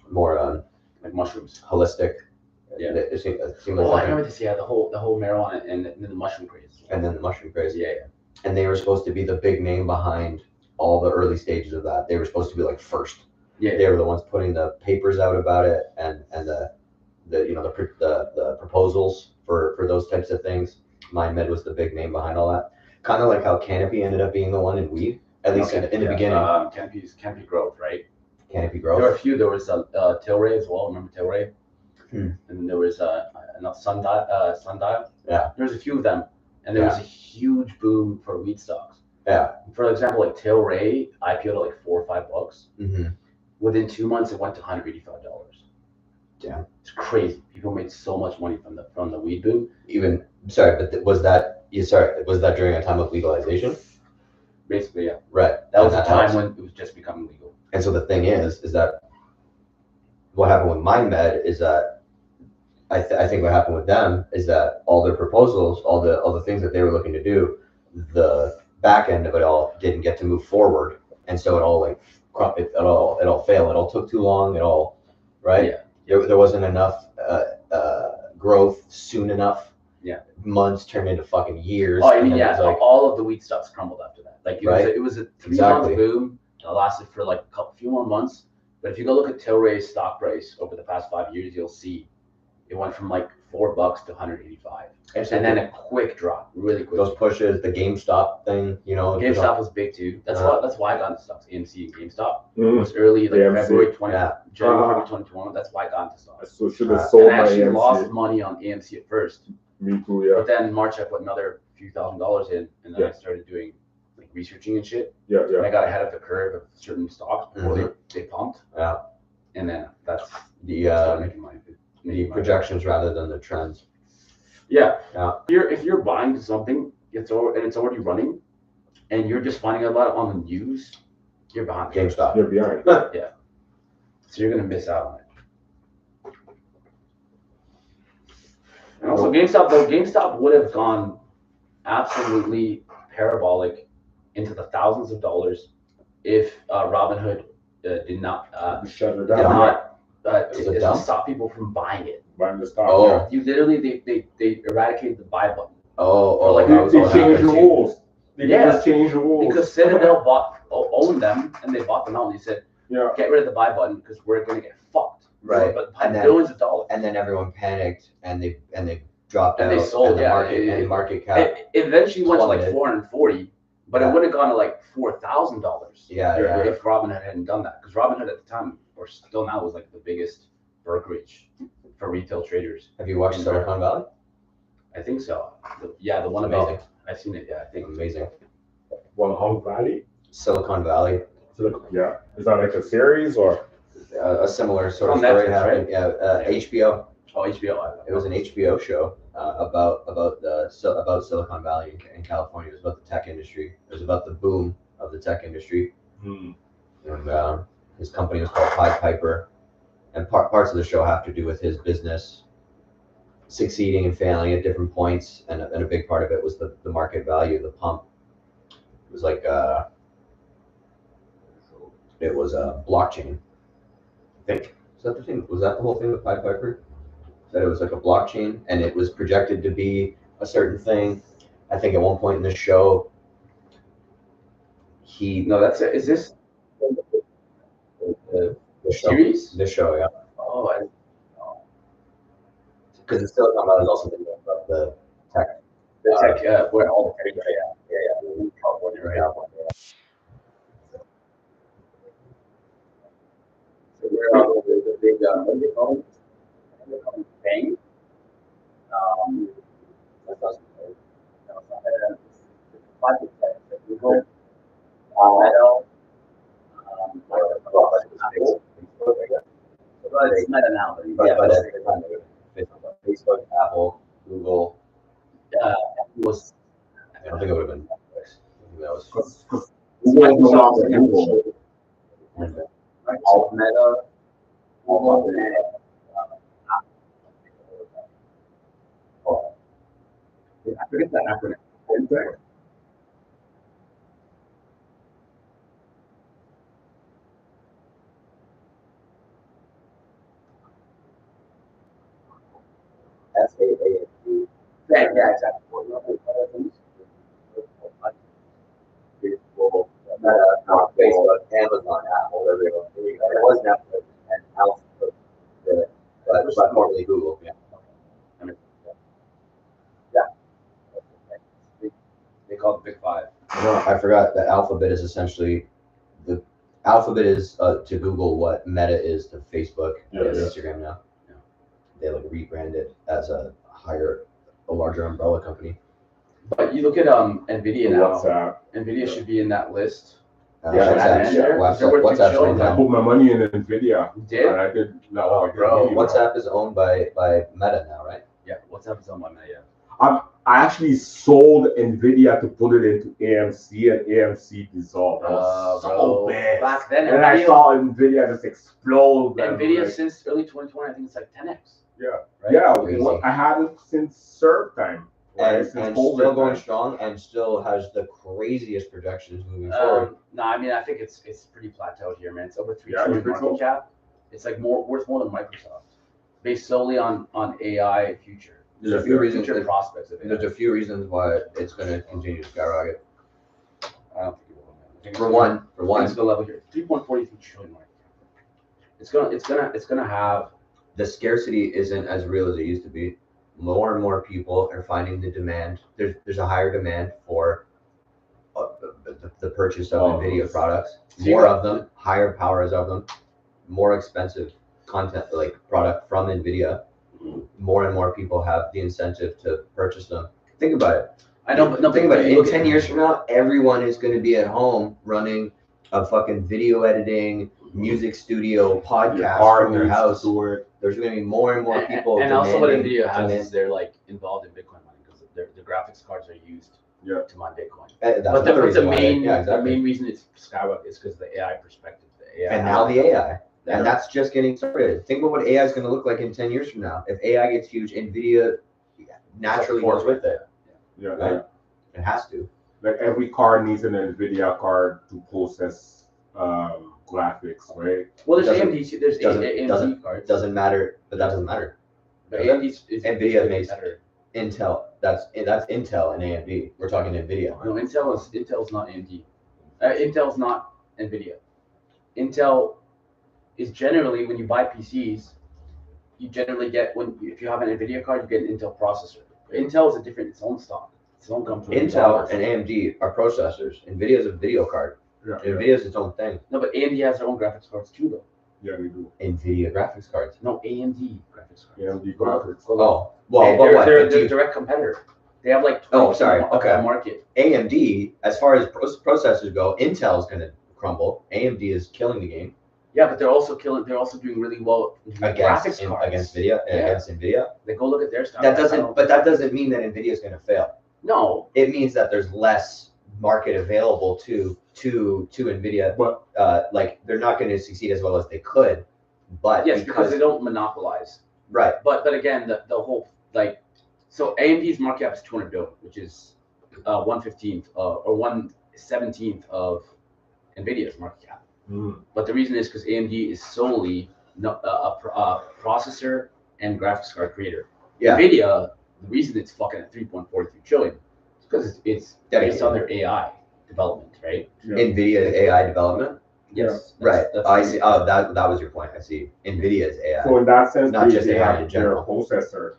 more like mushrooms. holistic. Yeah. It seemed Oh, I remember this. Yeah, the whole marijuana and then the mushroom craze. And then the mushroom craze. Yeah. And they were supposed to be the big name behind all the early stages of that. They were supposed to be like first. Yeah. They were the ones putting the papers out about it and the proposals for those types of things. MindMed was the big name behind all that. Kind of like how Canopy ended up being the one in weed, at least in the beginning. Canopy Growth, right? Canopy There were Growth. a few. There was Tilray as well. Remember Tilray? Hmm. And then there was Sundial. Yeah. There was a few of them, and there was a huge boom for weed stocks. Yeah. For example, like Tilray IPO'd at like $4 or $5. Mm-hmm. Within 2 months, it went to $185. Yeah. It's crazy. People made so much money from the weed boom. Was that during a time of legalization? Basically, yeah. Right. That was the time when it was just becoming legal. And so the thing is that what happened with MindMed is that I think what happened with them is that all their proposals, all the things that they were looking to do, the back end of it all didn't get to move forward, and so it all failed. It all took too long. It all right. Yeah. There wasn't enough growth soon enough. Yeah. Months turned into fucking years. Oh, I mean, yeah. All of the weed stocks crumbled after that. Like it was a 3-month boom. It lasted for like a few more months. But if you go look at Tilray's stock price over the past 5 years, you'll see it went from like $4 to 185, and then a quick drop, really quick. Those pushes, the GameStop thing, GameStop was big too. That's why I got into stocks. AMC and GameStop was early, like February 2021. That's why I got into stocks. So should have sold and I my actually AMC. lost money on AMC at first. Me too, yeah. But then in March I put another few $1,000s in, and then I started doing like researching and shit. Yeah. And I got ahead of the curve of certain stocks before they pumped. Yeah. And then that's making money. The projections rather than the trends. Yeah. If you're buying something, it's already running, and you're just finding out about it on the news, you're behind. GameStop. You're behind. Yeah. So you're gonna miss out on it. And also GameStop would have gone absolutely parabolic into the thousands of dollars if Robinhood did not shut it down. Stop people from buying it. Buying the stock. Oh. You literally they eradicated the buy button. They changed the rules. They just changed the rules. Because Citadel owned them, and they bought them out, and they said, get rid of the buy button because we're gonna get fucked. Right. But billions of dollars. And then everyone panicked, and they dropped out. And they sold. And the market cap. It eventually went to like 440, but it would have gone to like $4,000. If Robinhood hadn't done that, because Robinhood at the time, or still now, was like the biggest brokerage for retail traders. Have you watched Silicon Valley? I think so. The one about. I've seen it. Yeah, I think amazing. Silicon Valley. Silicon Valley. Yeah. Is that like a series or a similar sort of story happened? Right? Yeah. HBO. Oh, HBO. It was an HBO show about Silicon Valley in California. It was about the tech industry. It was about the boom of the tech industry. Mm. And his company was called Pied Piper. And parts of the show have to do with his business succeeding and failing at different points. And a big part of it was the market value of the pump. It was like it was a blockchain. I think. Is that the thing? Was that the whole thing with Pied Piper? That it was like a blockchain and it was projected to be a certain thing. I think at one point in the show, No, that's it. Is this the show, series? the show, yeah. Oh, Because it's Silicon Valley is also been about the tech. the tech, where all the tech, Yeah. California, right? So where are the big, what do they call them? They call them FANG. That's not no, it's not that. It's a project that Google, Meta, but it's Meta now. But at the time, they were Facebook, Apple, Google. Was I don't think it would have been Netflix. I think that was Because Google is no longer Google. all Meta, all Meta. I forget that acronym. SAASD. Yeah, exactly. Google, Facebook, Amazon, Apple, everyone. It was Netflix and Alphabet, but formerly Google. Yeah. They call it the Big Five. No, I forgot that Alphabet is essentially Alphabet is to Google what Meta is to Facebook and Instagram now. Yeah. They like rebranded as a larger umbrella company. But you look at Nvidia now. WhatsApp. Nvidia should be in that list. WhatsApp's owned I by put my money in Nvidia. You did? And I did. No, I did. Bro, WhatsApp is owned by Meta now, right? Yeah, WhatsApp is on my Meta. I actually sold Nvidia to put it into AMC, and AMC dissolved. That was so bad. Back then, And I saw Nvidia just explode. Nvidia like, since early 2020, I think it's like 10x. Yeah. Right? Yeah, Crazy. I had it since serve time. And Since still COVID going time. strong and still has the craziest projections moving forward. No, I mean I think it's pretty plateaued here, man. It's over $3 Yeah, trillion you think market so? cap. It's like worth more than Microsoft, based solely on AI future. There's a few reasons. Future prospects of it. There's a few reasons why it's going to continue to skyrocket. I don't think it will. I think For one, it's the level here, 3.43 trillion market cap. It's gonna have. the scarcity isn't as real as it used to be. More and more people are finding the demand. There's a higher demand for the purchase of NVIDIA products. More of them, higher powers of them, more expensive content like product from NVIDIA. More and more people have the incentive to purchase them. Think about it. I know, but no, Think about it. In look 10 years from now, everyone is going to be at home running a fucking video editing, music studio, podcast from their house. There's going to be more and more people. And also, what NVIDIA has is they're like involved in Bitcoin mining because the graphics cards are used to mine Bitcoin. But the main reason it's skyrocketed is because of the AI perspective. The AI and now the AI. And that's just getting started. Think about what AI is going to look like in 10 years from now. If AI gets huge, NVIDIA naturally goes with it. Yeah, Right? It has to. like every car needs an NVIDIA card to process graphics, right? Well, there's Doesn't- AMD. There's AMD cards. It doesn't matter, but that doesn't matter. But AMD is NVIDIA makes better. Intel. That's Intel and AMD. We're talking NVIDIA. No, Intel's not AMD. Intel's not NVIDIA. Intel is generally, when you buy PCs, you generally get, if you have an NVIDIA card, you get an Intel processor. Intel is its own stock. Its own company. Intel and AMD are processors. NVIDIA is a video card. Yeah, NVIDIA is its own thing. No, but AMD has their own graphics cards too, though. yeah, we do. NVIDIA graphics cards. No, AMD graphics cards. AMD graphics. Oh, well, they're, what? they're a direct competitor. They have like 20% of the market. AMD, as far as processors go, Intel is going to crumble. AMD is killing the game. Yeah, but they're also doing really well against NVIDIA. They go look at their stock. That doesn't mean that NVIDIA is going to fail. No, it means that there's less market available to NVIDIA. But Like they're not going to succeed as well as they could, but Yes, because they don't monopolize. right. But again, the whole like, so AMD's market cap is 200 billion, which is 1/15 or 1/17 of NVIDIA's market cap. But the reason is because AMD is solely a processor and graphics card creator. Yeah. NVIDIA, the reason it's fucking at 3.43 trillion is because it's based on their AI development, right? NVIDIA AI development. Yes. Right. That's I see. Oh, that was your point. I see. NVIDIA's AI. so in that sense, Not just they AI have in general. their processor.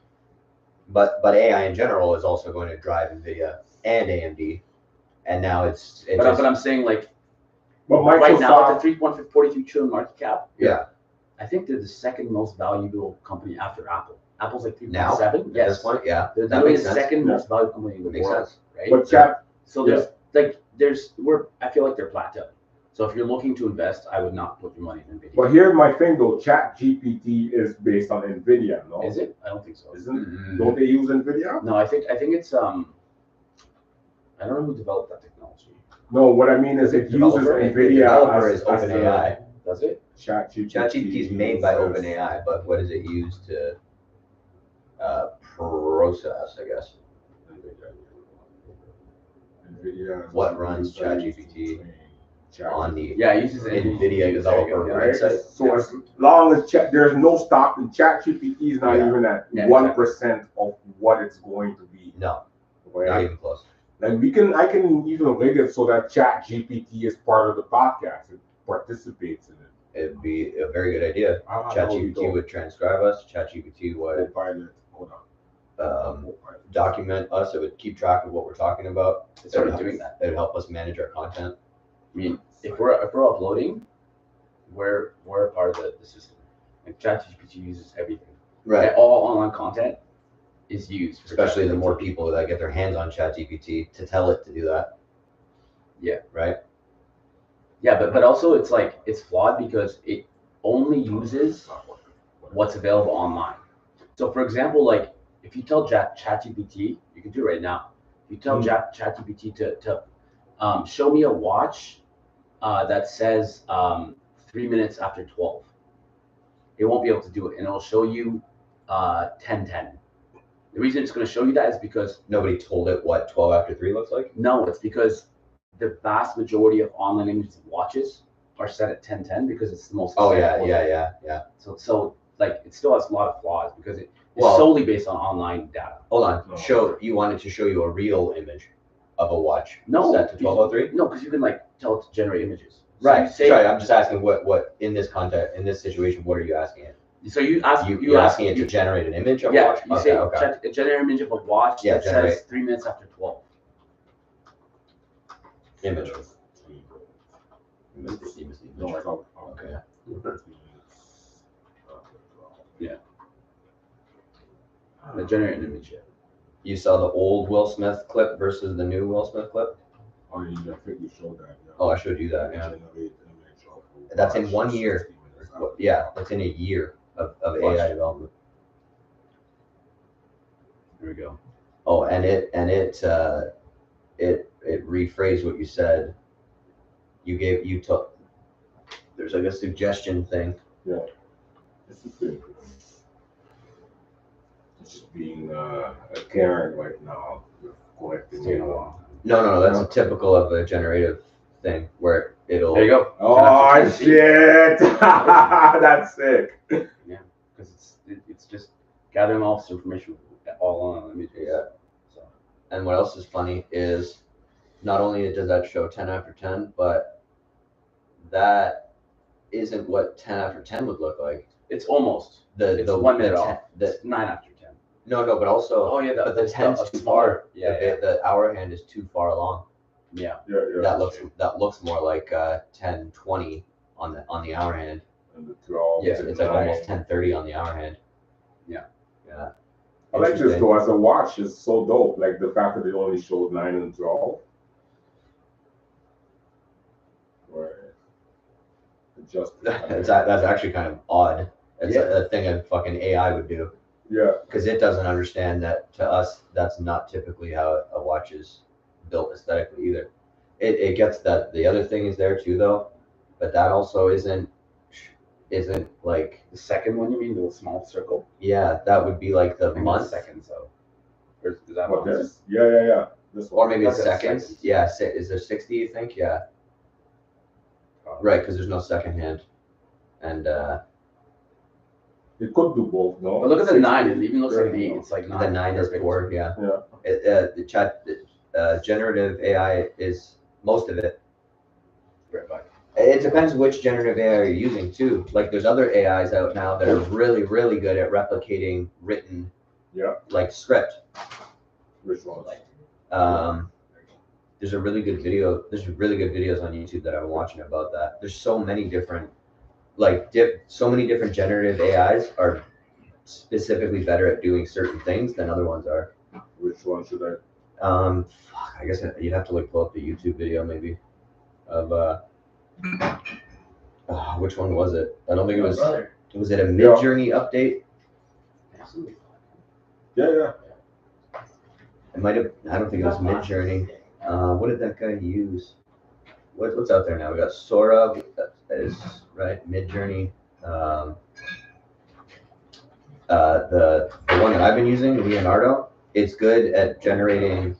But AI in general is also going to drive NVIDIA and AMD, and now it's But I'm saying like But right now Microsoft, at the 3.43 trillion market cap, yeah. I think they're the second most valuable company after Apple. Apple's like 3.7. Now at this point, yeah, They're that literally makes the sense. second most valuable company in the Makes world, sense. right? but chat, So I feel like they're plateaued. So if you're looking to invest, I would not put your money in NVIDIA. but here's my thing though, Chat GPT is based on NVIDIA, no? Is it? I don't think so. Isn't it? Don't they use NVIDIA? No, I think it's I don't know who developed that technology. No, what I mean is it uses The NVIDIA developer as is OpenAI. Does it? ChatGPT. ChatGPT is made by OpenAI, but what does it use to process? I guess. NVIDIA. What runs ChatGPT on the Yeah, it uses NVIDIA developer right? website? So as long as there's no stop, and ChatGPT is not Yeah. even at Yeah, 1% of what it's going to be. No, Right? not even close. Like I can even rig it so that ChatGPT is part of the podcast. It participates in it. It'd be a very good idea. ChatGPT would transcribe us. ChatGPT would Hold on. document us. It would keep track of what we're talking about. It's already doing that. It would help us manage our content. I mean, if we're uploading, we're a part of the system. Like ChatGPT uses everything. Right. All online content is used. Especially the more people that get their hands on ChatGPT to tell it to do that. Yeah. Right. Yeah, but also it's like it's flawed because it only uses what's available online. So for example, like if you tell ChatGPT, you can do it right now. If you tell ChatGPT to show me a watch that says 3 minutes after 12, it won't be able to do it, and it'll show you 10:10. The reason it's going to show you that is because nobody told it what 12 after 3 looks like. No, it's because the vast majority of online images of watches are set at 10:10 because it's the most. Oh yeah. So like it still has a lot of flaws because it's solely based on online data. Hold on. You wanted to show you a real image of a watch. No, set to 12:03. No, because you can like tell it to generate images. Right. Sorry, I'm just asking what in this context, in this situation, what are you asking it? So you're asking it to generate an image of a watch? You say generate an image of a watch that says 3 minutes after 12. Image. Okay. Yeah. Generate an image. Yeah. You saw the old Will Smith clip versus the new Will Smith clip? Oh, I think you showed that. Yeah. Oh, I showed you that. Yeah. That's in 1 year. Yeah, that's in a year of AI development. There we go. Oh, and it rephrased what you said. You took. There's like a suggestion thing. Yeah. This is good. Just being a Karen right now. No, that's a typical of a generative thing where it'll. There you go. Oh shit! That's sick. Yeah, because it's just gathering all this information all on images. Yeah. So, and what else is funny is not only does that show 10 after 10, but that isn't what 10 after 10 would look like. It's almost. It's 1 minute off. It's 9 after 10. No, but also. Oh yeah, but the 10's too far. Yeah, the hour hand is too far along. Yeah. That looks more like 10:20 on the hour hand. And the 12. Yeah, it's like almost 10:30 on the hour hand. Yeah. I like this though. As a watch, it's so dope. Like the fact that they only showed 9 and 12. That's actually kind of odd. It's a thing a fucking AI would do. Yeah. Because it doesn't understand that to us, that's not typically how a watch is built aesthetically either. it gets that. The other thing is there too, though, but that also isn't like, The second one, you mean the small circle? yeah, that would be like the I mean, month, seconds though. Or is that What months? this? Yeah. This or one. maybe it's That's at seconds. seconds. Yeah, is there 60? You think? Yeah, right, because there's no second hand, and It could do both, no? But look at the 60, 9. It even looks like an 8. 30, It's like the 9 is perfect. 4. Yeah. Yeah. The chat, generative AI is most of it. Right back. It depends which generative AI you're using too. Like there's other AIs out now that are really, really good at replicating written, like script. Which one? There's really good videos on YouTube that I'm watching about that. There's so many different, like so many different generative AIs are specifically better at doing certain things than other ones are. Which one should I? I guess you'd have to like pull up the YouTube video maybe of which one was it? I don't think it was. Was it a Mid-Journey update? Absolutely. Yeah. It might have. I don't think it was Mid-Journey. What did that guy use? What's out there now? We got Sora. That is right. Mid-Journey. The one that I've been using, Leonardo. It's good at generating.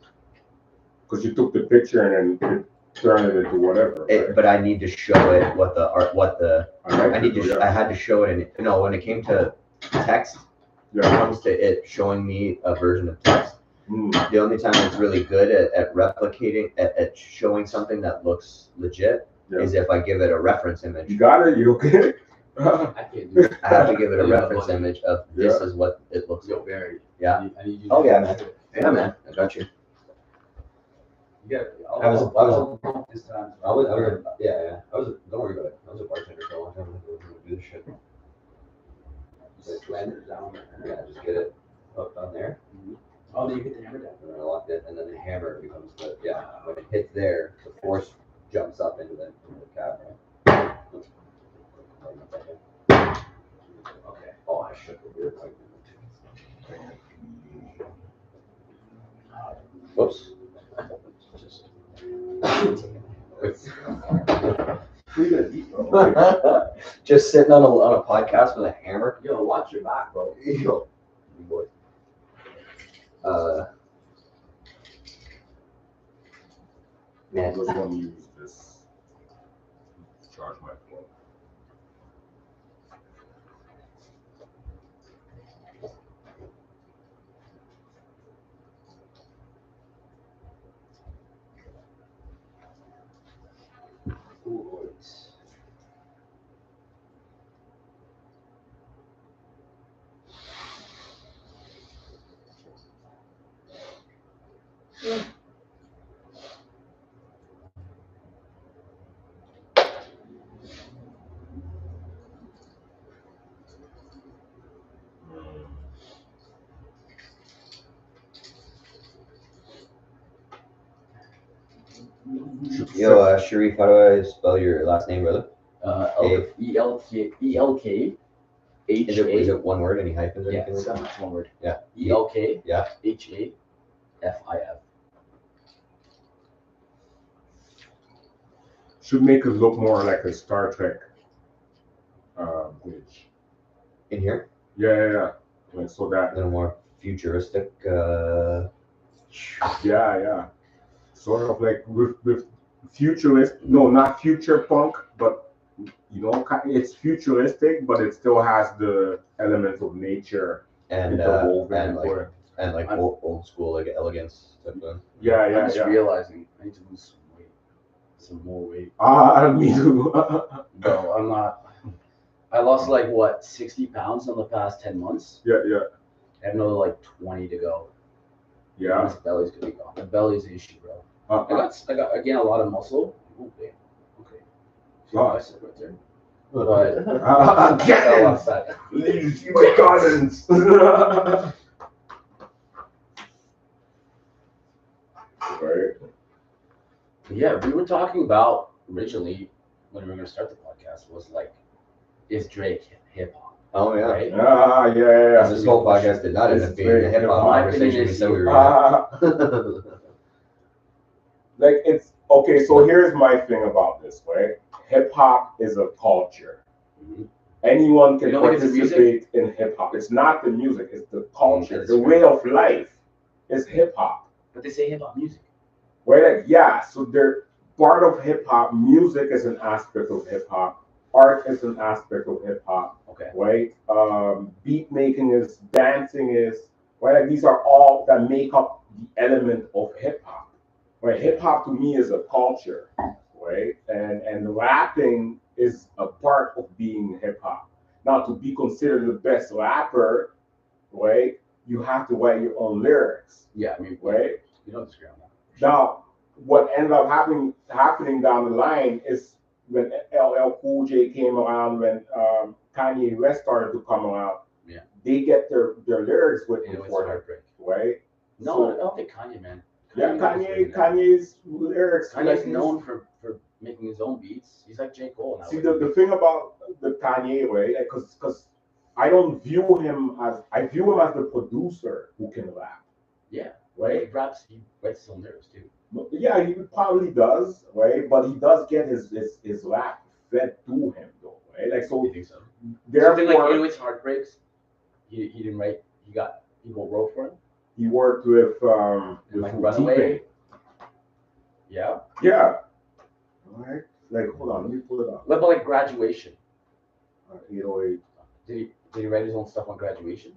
Because you took the picture and then it turned it into whatever. Right? But I need to show it what the art, I had to show it in. No, when it came to text, when it comes to it showing me a version of text. The only time it's really good at replicating, at showing something that looks legit is if I give it a reference image. You got it? You okay? I can't do it. I have to give it a reference image of this is what it looks like. Barry. Yeah. I need you Oh to- yeah, man. Yeah, man. I got you. Yeah. I was this time. don't worry about it. I was a bartender for a long time. I was gonna do this shit. Just slam it down. Yeah, just get it hooked on there. Oh, then you get the hammer down. And then I locked it, and then the hammer becomes when it hits there, the force jumps up into the cab, right? Okay. Oh, I shook the beer pipe. Whoops. Just sitting on a podcast with a hammer. Yo, watch your back, bro. Yo, boy. I just want to use this. Charge my phone. Yo, Sharif, how do I spell your last name, brother? ELK. Is it one word? Any hyphens or anything like that? It's one word. Yeah. ELK. Yeah. HAFIF. Should make it look more like a Star Trek bridge. In here? Yeah. Like, so A that. little more futuristic. Yeah. Sort of like with futurist. No, not future punk, but it's futuristic, but it still has the elements of nature And interwoven into it. and like old school, like elegance type of. Yeah. I'm just realizing I need to lose some more weight. Me too. Bro, I'm not. I lost 60 pounds in the past 10 months. Yeah. I have another 20 to go. Yeah. This belly's gonna be gone. The belly's the issue, bro. I got again a lot of muscle. Okay. Nice. Right there. But Get I got a lot in! of fat. Let me see my cousins. Right. Yeah, we were talking about originally when we were gonna start the podcast was is Drake hip hop? Oh yeah. Right? Yeah. This whole podcast did not end up being a hip hop My conversation. opinion We is said we were. like it's okay. So here's my thing about this, right? Hip hop is a culture. Mhm. Anyone can You don't think it's the music? participate in hip hop. It's not the music, it's the culture, That's the true. way of life is hip hop. But they say hip hop music. Right? Like, yeah, so they're part of hip hop. Music is an aspect of hip hop. Art is an aspect of hip hop. Okay. Right? Beat making is, dancing is, right? Like, these are all that make up the element of hip hop. Right? Hip hop to me is a culture, right? And rapping is a part of being hip hop. Now, to be considered the best rapper, right? You have to write your own lyrics, Yeah, I mean, right? you don't disagree on that. Now, what ended up happening down the line is when LL Cool J came around, when Kanye West started to come around. Yeah. They get their lyrics with You know, it's for them, heartbreak. right? No, So, I don't think Kanye, man. yeah, knows really bad. Kanye's lyrics. Kanye's like, known for making his own beats. He's like J. Cole now. See, the thing about the Kanye way, because I don't view him as, I view him as the producer who can rap. Yeah. Right? He raps, he writes his own lyrics too. Yeah, he probably does, right? But he does get his rap fed to him, though, right? Like, so, You think so? therefore, Something like Inuit's Heartbreaks, he didn't write, he got people wrote for him. he worked with And like Runaway. T-Pain. Yeah. Yeah. All right. Like, hold on, let me pull it up. What about like Graduation? 808. Did he write his own stuff on Graduation?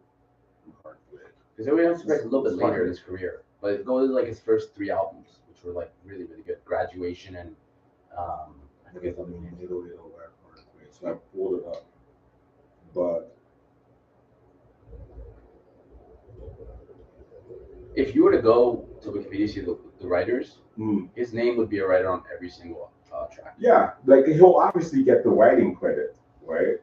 Because everyone else writes a little bit later in his career, but it goes like his first 3 albums, which were like really good. Graduation and I forget the name. 808. So I pulled it up, but If you were to go to Wikipedia, see the writers, his name would be a writer on every single track. Yeah, like he'll obviously get the writing credit, right?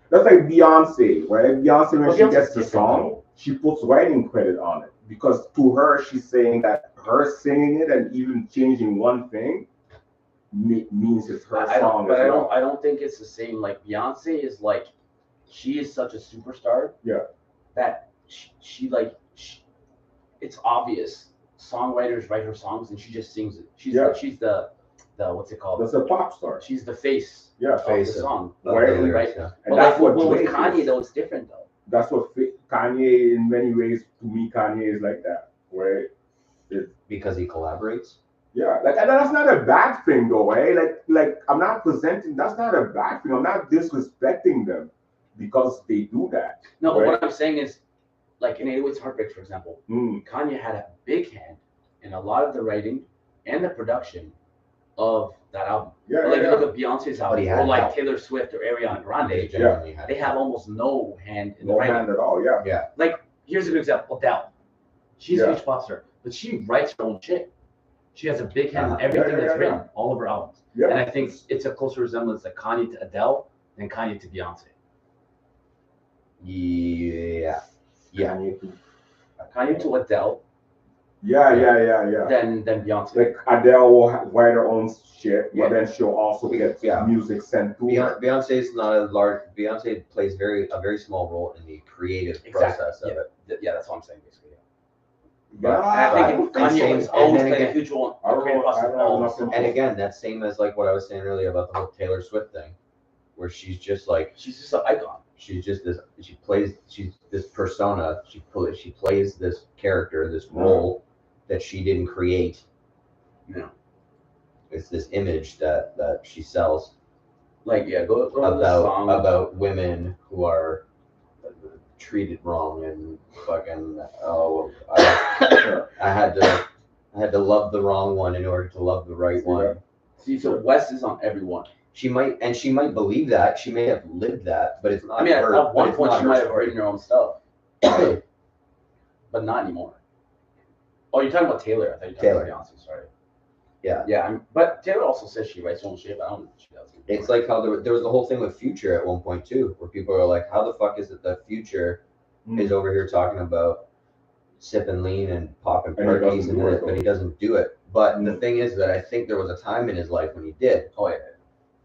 That's like Beyonce, right? Beyonce, when she gets the song, she puts writing credit on it because to her, she's saying that her singing it and even changing one thing means it's her song. But I don't think it's the same. Like Beyonce is like, she is such a superstar. Yeah. That it's obvious. Songwriters write her songs and she just sings it. She's the what's it called? That's a pop star. She's the face. Yeah, face of the song. Right. Yeah. And but that's like, what with Kanye though, it's different though. That's what Kanye, in many ways, to me, Kanye is like that, right? Because he collaborates. Yeah, like, and that's not a bad thing though, eh? Like I'm not presenting. That's not a bad thing. I'm not disrespecting them because they do that. No, but right? what I'm saying is, like in 808's Heartbreaks, for example, Kanye had a big hand in a lot of the writing and the production of that album. Yeah, but like yeah, you look at Beyonce's album, or like Taylor Swift or Ariana Grande, they have almost no hand in the writing. No hand at all. Yeah. Yeah. Like here's a good example: Adele. She's a huge pop star, but she writes her own shit. She has a big hand in everything that's written, all of her albums. Yeah. And I think it's a closer resemblance like Kanye to Adele than Kanye to Beyonce. Yeah. Kanye to Adele. Yeah. Than Beyonce. Like Adele will write her own shit, but then she'll also get music sent to her. Beyonce's not a large. Beyonce plays a very small role in the creative process of it. Yeah, that's what I'm saying basically. But I think Kanye has always played a huge role in the creative process. And again, that's same as like what I was saying earlier about the whole Taylor Swift thing, where she's just an icon. She's just this. She's this persona. She plays this character, this role that she didn't create. It's this image that she sells. Like go about women who are treated wrong and fucking I had to love the wrong one in order to love the right one. See, so West is on everyone. She might believe that. She may have lived that, but it's not. I mean, at one point she might have written her own stuff, but not anymore. Oh, you're talking about Taylor? I thought you were talking about Beyonce. Sorry. Yeah. But Taylor also says she writes her own shit, but I don't know if she does. It's like how there was the whole thing with Future at one point too, where people are like, "How the fuck is it that Future is over here talking about sipping lean and popping perkies and this, but he doesn't do it?" But the thing is that I think there was a time in his life when he did. Oh yeah.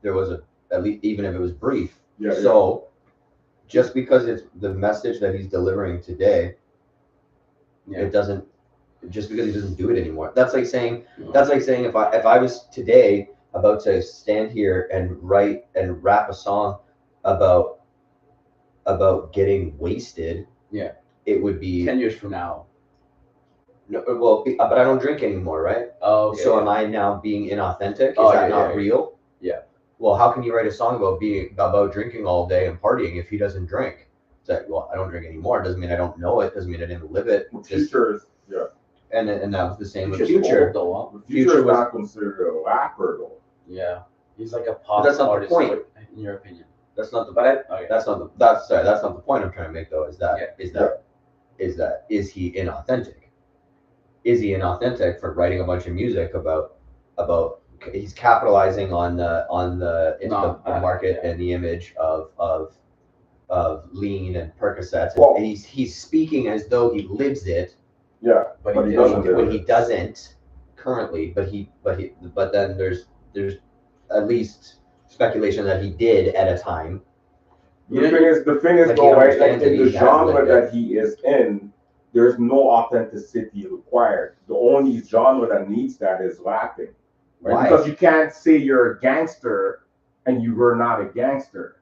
There was at least, even if it was brief. So just because it's the message that he's delivering today, it doesn't just because he doesn't do it anymore. That's like saying if I was today about to stand here and write and rap a song about getting wasted. Yeah. It would be 10 years from now. No, well, but I don't drink anymore, right? Oh, okay, so yeah. am I now being inauthentic? Is Oh, that yeah, not yeah, real? Yeah. Well, how can you write a song about drinking all day and partying if he doesn't drink? It's like, well, I don't drink anymore. It doesn't mean I don't know it. Doesn't mean I didn't live it. Future's, yeah. And that was the same with Future's Future. old, though, huh? Future was not considered a rapper though. Yeah, he's like a pop that's not the artist. point. In your opinion. That's not the. Okay. That's not the point I'm trying to make though. Is that is he inauthentic? Is he inauthentic for writing a bunch of music about he's capitalizing on the market and the image of lean and Percocets, and he's speaking as though he lives it. Yeah, but he doesn't. When he doesn't currently, but then there's at least speculation that he did at a time. The thing is, though, right? Like in the genre that he is in, there's no authenticity required. The only genre that needs that is rapping, right? Why? Because you can't say you're a gangster and you were not a gangster,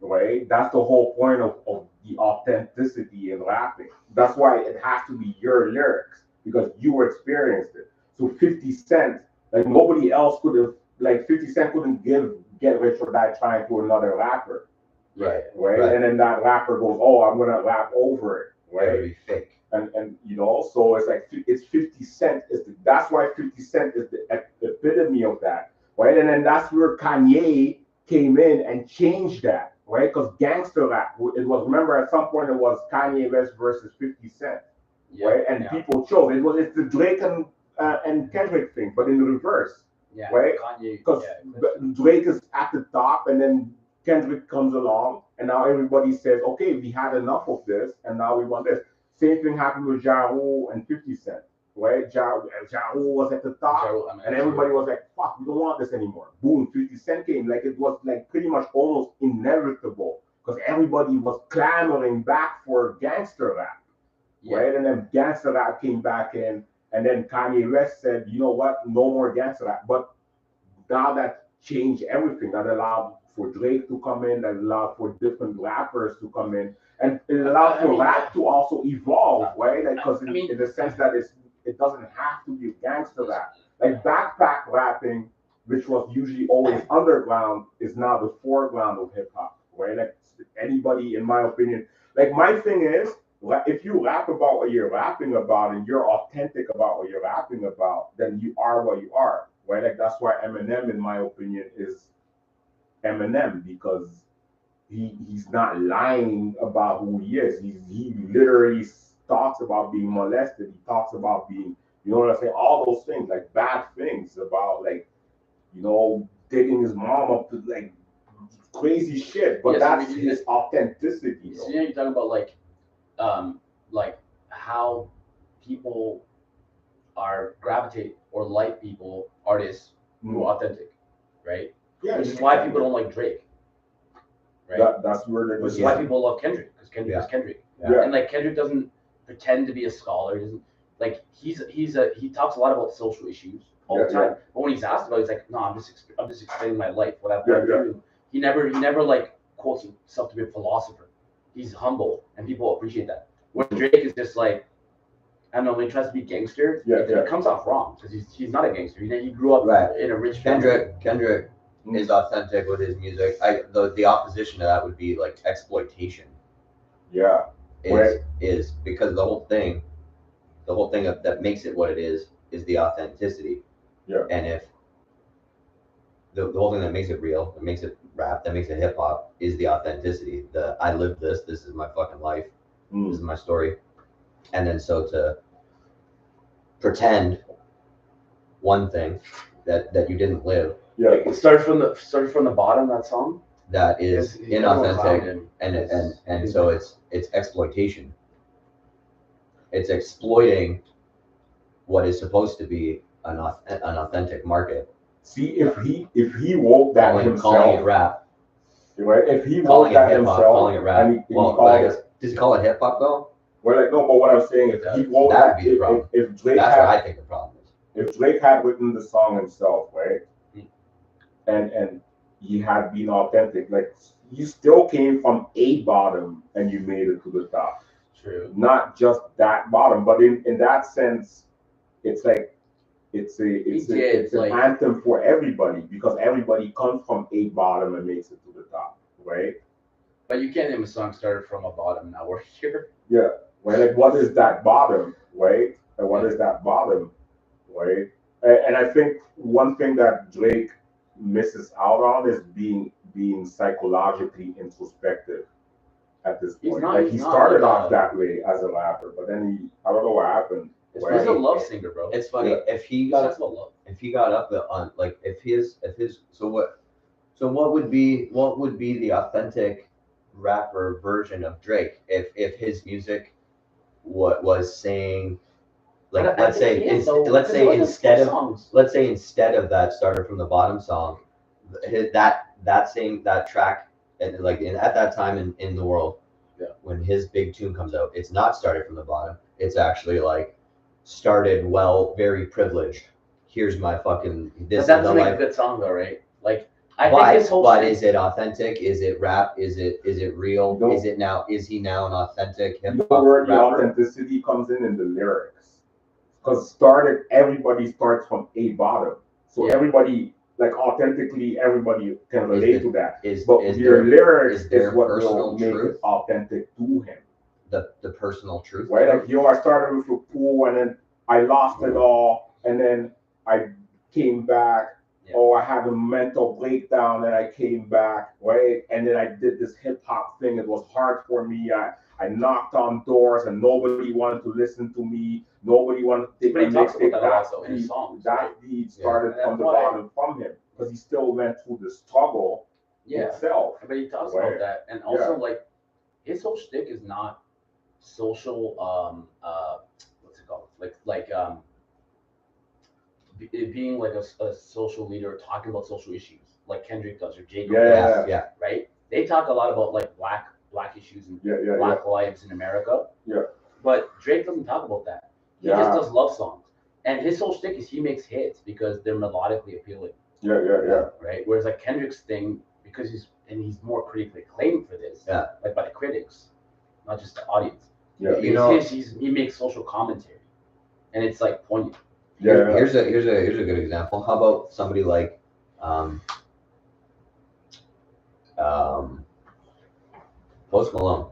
right? That's the whole point of the authenticity in rapping. That's why it has to be your lyrics because you experienced it. So 50 Cent, like nobody else could have, like 50 Cent couldn't Get Rich or Die Trying to another rapper. Right. And then that rapper goes, "Oh, I'm gonna rap over it," right? It'd be fake. And so it's like it's 50 Cent that's why 50 Cent is the epitome of that, right? And then that's where Kanye came in and changed that, right? Because gangster rap, it was, remember at some point it was Kanye West versus 50 Cent, right? And people chose it's the Drake and Kendrick thing, but in reverse, right? Because Drake is at the top, and then Kendrick comes along, and now everybody says, okay, we had enough of this, and now we want this. Same thing happened with Ja Rule and 50 Cent, right? Ja Rule was at the top, and everybody was like, fuck, we don't want this anymore. Boom, 50 Cent came. Like, it was like pretty much almost inevitable, because everybody was clamoring back for gangster rap, right? And then gangster rap came back in, and then Kanye West said, you know what, no more gangster rap. But now that changed everything. That allowed for Drake to come in, that allowed for different rappers to come in, and it allowed for rap to also evolve, right? Because in the sense that it doesn't have to be gangster rap. Like backpack rapping, which was usually always underground, is now the foreground of hip hop, right? Like anybody, in my opinion, like my thing is, if you rap about what you're rapping about and you're authentic about what you're rapping about, then you are what you are, right? Like that's why Eminem, in my opinion, is Eminem, because he's not lying about who he is. He literally talks about being molested. He talks about being, you know what I'm saying, all those things, like bad things about, like, you know, digging his mom up to like crazy shit. But that's his authenticity. So you're talking about like how people are gravitate or like people, artists who are authentic, right? Yeah, which is why people don't like Drake, right? That's where they're. Which is why people love Kendrick, because Kendrick is Kendrick, and like Kendrick doesn't pretend to be a scholar. He doesn't like he talks a lot about social issues all the time. But when he's asked about it, he's like, no, I'm just explaining my life, what I've been through. He never like quotes himself to be a philosopher. He's humble, and people appreciate that. When Drake is just like, I don't know, when he tries to be gangster, it comes off wrong because he's not a gangster. He grew up in a rich family. Kendrick is authentic with his music. The opposition to that would be like exploitation. Yeah. Is because the whole thing that makes it what it is the authenticity. Yeah. And if the whole thing that makes it real, that makes it rap, that makes it hip hop is the authenticity. I live this is my fucking life. This is my story. And then so to pretend one thing that you didn't live. Yeah. It started from the bottom, that song. That is inauthentic, and so it's exploitation. It's exploiting what is supposed to be an authentic market. See, if he wrote that himself, calling it rap, right? If he wrote that himself, calling it rap. I guess, does he call it hip hop though? Well, like, no, but what I'm saying is he wrote That would be the problem. if Drake That's had, what I think the problem is. if Drake had written the song himself, right, and he had been authentic, like you still came from a bottom and you made it to the top. True. Not just that bottom, but in that sense, it's like it's an anthem for everybody because everybody comes from a bottom and makes it to the top, right? But you can't name a song started from a bottom. Now we're here. Yeah. Right. Like, what is that bottom, right? And what is that bottom, right? And I think one thing that Drake misses out on is being psychologically introspective at this point. Like he started off that way as a rapper, but then I don't know what happened. He's a love singer, bro. It's funny if he got up on like if his so what would be the authentic rapper version of Drake if his music was saying like let's say instead of that started from the bottom song, that track and like at that time in the world, when his big tune comes out, it's not started from the bottom. It's actually like started very privileged. Here's my fucking this. But that's like a good song though, right? Like I think this whole. But is it authentic? Is it rap? Is it real? Is he now an authentic hip hop rapper? The rapper? authenticity comes in the lyrics. Because everybody starts from a bottom. So everybody, like authentically, everybody can relate to that. But your lyrics is what will make it authentic to him. The personal truth. Right? Like, I started with a pool and then I lost it all and then I came back. I had a mental breakdown and I came back, right? And then I did this hip hop thing. It was hard for me. I knocked on doors and nobody wanted to listen to me. Nobody wanted to take my mixtape. That beat started from the bottom from him because he still went through the struggle itself. But he talks about that, and also like his whole shtick is not social. What's it called? Being like a social leader, talking about social issues, like Kendrick does or Jacob does, right? They talk a lot about like black issues and black lives in America. Yeah. But Drake doesn't talk about that. He just does love songs, and his whole shtick is he makes hits because they're melodically appealing. Yeah. Right. Whereas like Kendrick's thing, because he's more critically acclaimed for this. Yeah. Like by the critics, not just the audience. Yeah. He makes social commentary, and it's like poignant. Here's a good example. How about somebody like Post Malone?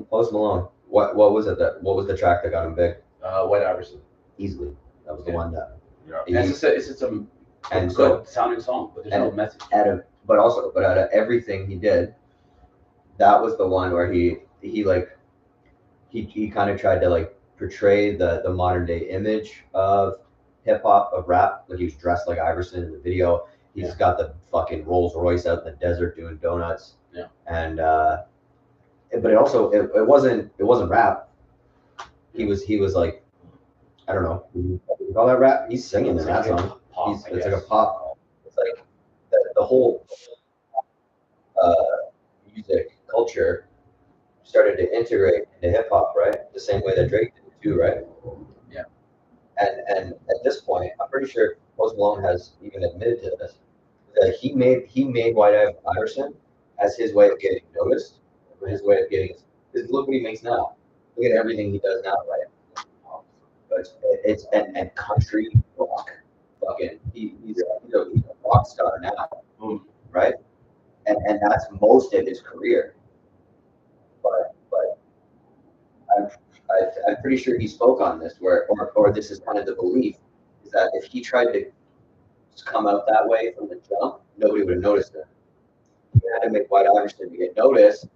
Post Malone. What was the track that got him big? White Iverson. Easily. That was the one that. Yeah. It's just a good sounding song, but there's no message. But out of everything he did, that was the one where he kind of tried to like portray the modern day image of hip hop, of rap. Like he was dressed like Iverson in the video. He's got the fucking Rolls Royce out in the desert doing donuts. Yeah. And but it wasn't rap. He was like, I don't know, you call that rap? He's singing in that song. It's like a pop. It's like the whole music culture started to integrate into hip hop, right? The same way that Drake did too, right? Yeah. And at this point, I'm pretty sure Post Malone has even admitted to this, that he made White Iverson as his way of getting noticed, or his way of getting. Look what he makes now. Look at everything he does now, right? But it's and country rock, fucking. He's a rock star now, right? And that's most of his career. But I'm pretty sure he spoke on this, or this is kind of the belief, is that if he tried to come out that way from the jump, nobody would have noticed him. He had to make White Iverson to get noticed,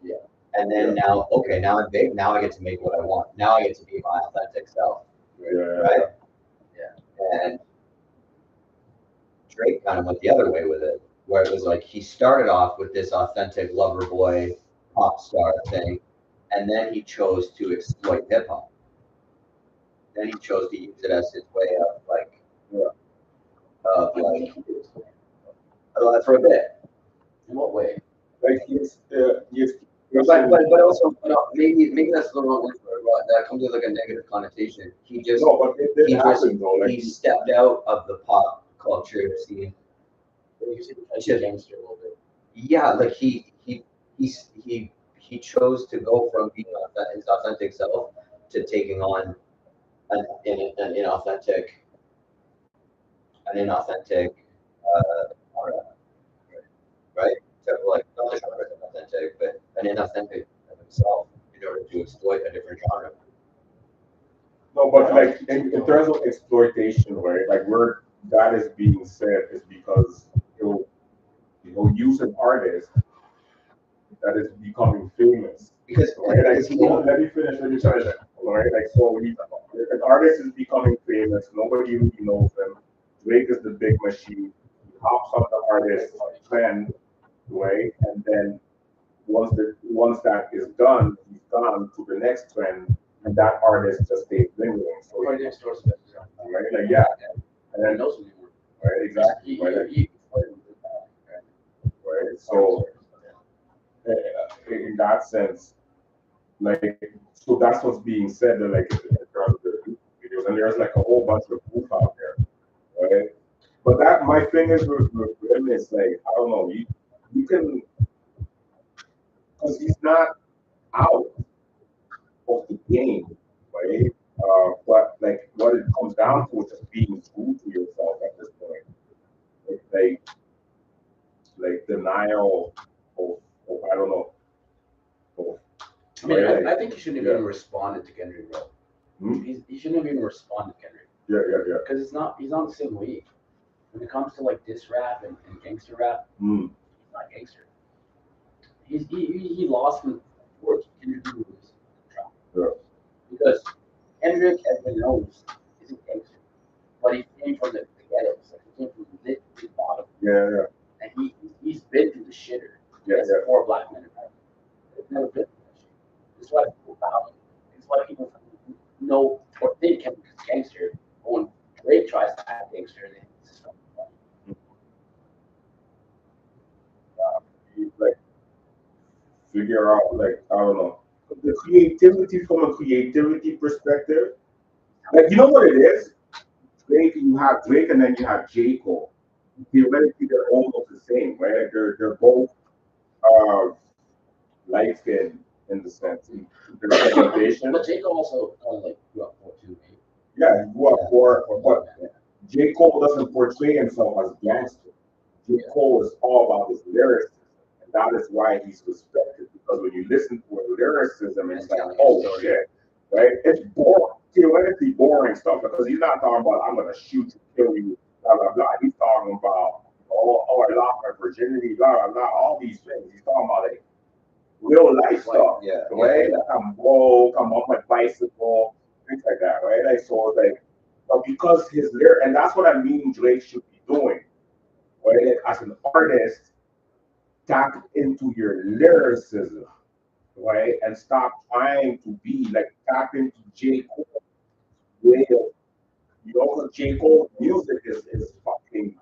and then now I'm big. Now I get to make what I want. Now I get to be my authentic self, right? Yeah. And Drake kind of went the other way with it, where it was like he started off with this authentic lover boy pop star thing, and then he chose to exploit hip hop. Then he chose to use it as his way of for a bit. In what way? Like but also maybe that's the wrong word for it. that comes with like a negative connotation. He just No, but it did he just happen though. Like he stepped out of the pop culture scene. You see, I see gangster a little bit. Yeah, like he chose to go from being his authentic self to taking on an inauthentic genre, right? So like not the genre is inauthentic, but an inauthentic of himself in order to exploit a different genre. no, but like in terms of exploitation, right? Like where that is being said is because he'll use an artist that is becoming famous. Because Right? Like, because he so let me finish. Right? Like, so an artist is becoming famous. Nobody really knows them. Drake is the big machine. He hops on the artist trend, right? And then once that is done, he's gone to the next trend, and that artist just stays lingering. So, Right next door's the best example. right? Like, yeah. And He then, knows what he wants. right? Exactly. Right? Like, right? So, in that sense, like, so that's what's being said, that, like, in terms of the videos, and there's like a whole bunch of proof out there, right? But that my thing is with him is like, I don't know, you can, because he's not out of the game, right? But like what it comes down to is just being true to yourself at this point. It's like denial of I don't know. I mean, Right? I think he shouldn't have even responded to Kendrick, bro. Hmm? He shouldn't have even responded to Kendrick. Yeah. Because he's on the same wave. When it comes to like diss rap and gangster rap, Hmm. he's not gangster. He lost from Kendrick Lamar's trap. Yeah. Because Kendrick, everyone knows, isn't gangster. But he came from the ghettos. Like he came from the bottom. Yeah. And he's been through the shitter. Yeah. As poor black men in America. They've never been through that shit. That's why people bow. It's why people know or think Kendrick is gangster. But when Drake tries to act gangster, then it's just fucking funny. Like figure out, like, I don't know, the creativity from a creativity perspective. Like, you know what it is? Drake, you have Drake, and then you have J. Cole. Theoretically, they're almost the same, right? Like, they're both light skinned in the sense in their segmentation. But J. Cole also kind of like grew up poor too, man. Yeah, he grew up poor, but J. Cole doesn't portray himself as gangster. J. Cole is all about his lyricism, and that is why he's respected. Because when you listen to his lyricism, it's like, oh shit, right? It's boring, theoretically boring stuff, because he's not talking about I'm gonna shoot you, kill you, blah blah blah. He's talking about I lost my virginity, blah blah blah, all these things. He's talking about like real life stuff, right? Like I'm broke, I'm on my bicycle, things like that, right? Like so, it's like, but because his lyric, and that's what I mean, Drake should be doing, right? Like, as an artist, tap into your lyricism, right? And stop trying to be like tap into J. Cole way of, because J. Cole's music is fucking,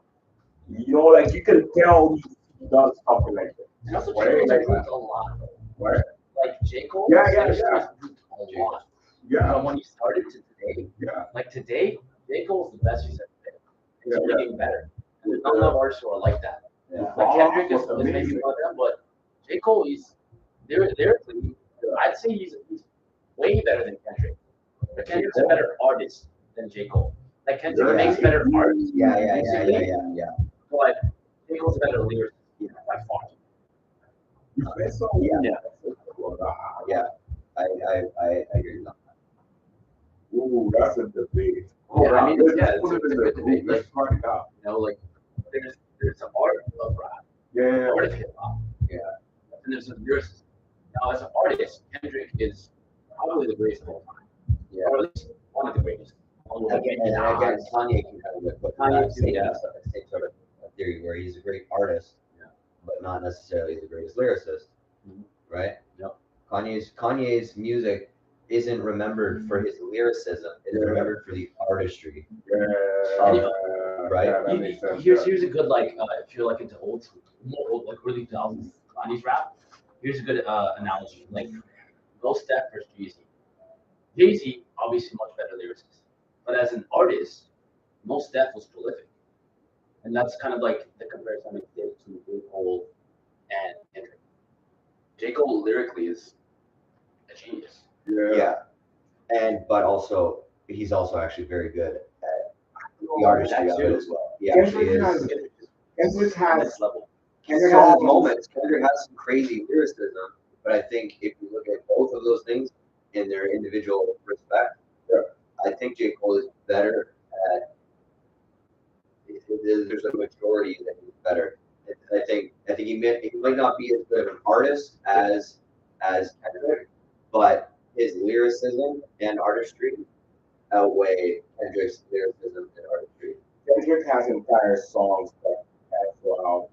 like you can tell he does something like that. And also, Right? J. Cole's Like, improved a lot. right? Like J. Cole, Yeah. has improved a lot. Yeah. From when he started to today, Yeah. like today, J. Cole's the best he's ever been. He's only getting better. And there's not a lot of artists who are like that. Yeah. Like Kendrick is Amazing. maybe one of them, but J. Cole, lyrically, I'd say he's way better than Kendrick. But Kendrick's a better artist than J. Cole. Like Kendrick makes better art. Yeah. But J. Cole's a better lyricist by far. You think so? Yeah. I agree with that. Ooh, that's a debate. Yeah, I mean, let's yeah, put it's it in a the good debate. let's start it out. Like there's an art of rap, Yeah. art of hip hop. Yeah. And there's a lyricist. Now, as an artist, Kendrick is probably the greatest of all time. Yeah. Or at least one of the greatest. Again, Kanye can have it, but Kanye too, same yeah. sort of theory where he's a great artist, but not necessarily the greatest lyricist, right? Yep. Kanye's music isn't remembered for his lyricism; it's remembered for the artistry. Yeah. Right? Yeah, that makes sense. Here's a good if you're like into old school, like early 2000s Kanye's rap. Here's a good analogy. Like Go Step versus Jeezy. Jay-Z, obviously much better lyricist, but as an artist, Mos Def was prolific, and that's kind of like the comparison I did to J. Cole and Kendrick. J. Cole lyrically is a genius. Yeah, but also he's also actually very good at the artistry of it as well. He actually is. Kendrick has Next level. Kendrick has moments. Kendrick has some crazy lyricism, but I think if you look at both of those things in their individual respect, I think J. Cole is better at. There's a majority that he's better. I think he might not be as good of an artist as Kendrick, but his lyricism and artistry outweigh Kendrick's lyricism and artistry. Kendrick has entire songs that cancel out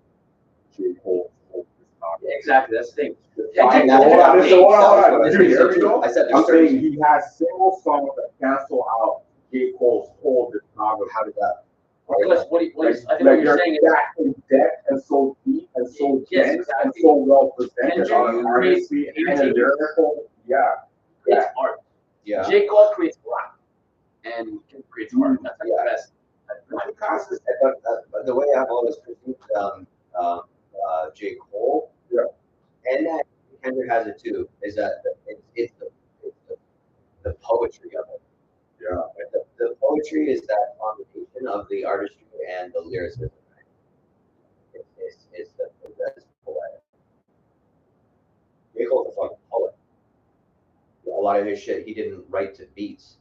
J. Cole. Yeah, exactly, that's the thing. Hold on. Did you hear me though? I'm saying he has single songs that cancel out J. Cole's whole discography. How did that? Because I think what you're saying is that in depth and so deep and so Yes, dense exactly. and so well presented Kendrick on artistry creates and lyrical. Yeah. It's art. Yeah. J. Cole creates rap, and Kendrick creates art. That's like the best. But the way I've always perceived J. Cole, and that Kendrick has it too, is that it's the poetry of it. Yeah. The poetry is that combination of the artistry and the lyricism. Right? It's the best poet. J. Cole's a fucking poet. A lot of his shit he didn't write to beats.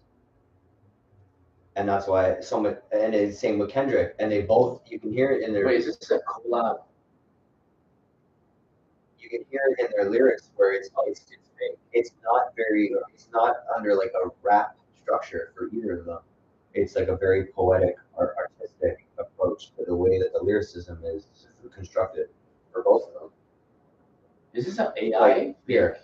And that's why and it's same with Kendrick, and they both, you can hear it in their. Wait, is this a collab? You can hear it in their lyrics where it's not under like a rap structure for either of them. It's like a very poetic or artistic approach to the way that the lyricism is constructed for both of them. Is this an AI? Like, here,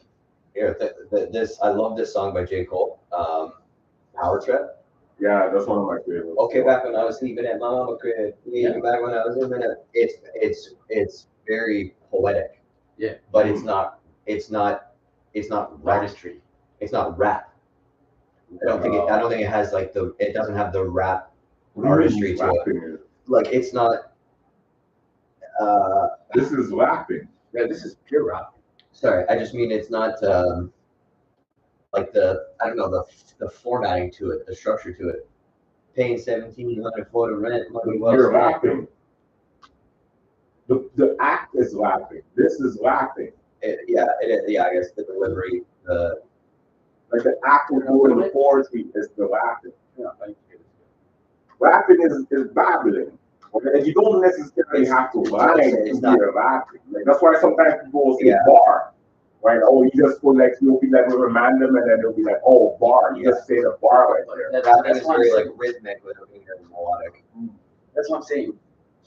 this I love this song by J. Cole, Power Trip. Yeah, that's one of my favorites. Okay, back when I was sleeping at my mama crib, back when I was living at, it's very poetic. Yeah. But it's not Artistry. It's not rap. I don't think it has like it doesn't have the rap artistry to it. Like it's not. This is rapping. Yeah, this is pure rap. Sorry, I just mean it's not like the formatting to it, the structure to it. Paying $1,700 for the rent, money well You're spent. rapping. The act is rapping. This is rapping. I guess the delivery, like the act of doing the poetry is the rapping. Yeah, Rapping is babbling. And you don't necessarily have to rhyme to be a rapping. Like, that's why sometimes people will say bar. Right? Oh, you just put like, you'll be like, remind them, and then they'll be like, oh, bar. You just say the bar right there. Rapping is very like rhythmic without being very melodic. That's what I'm saying.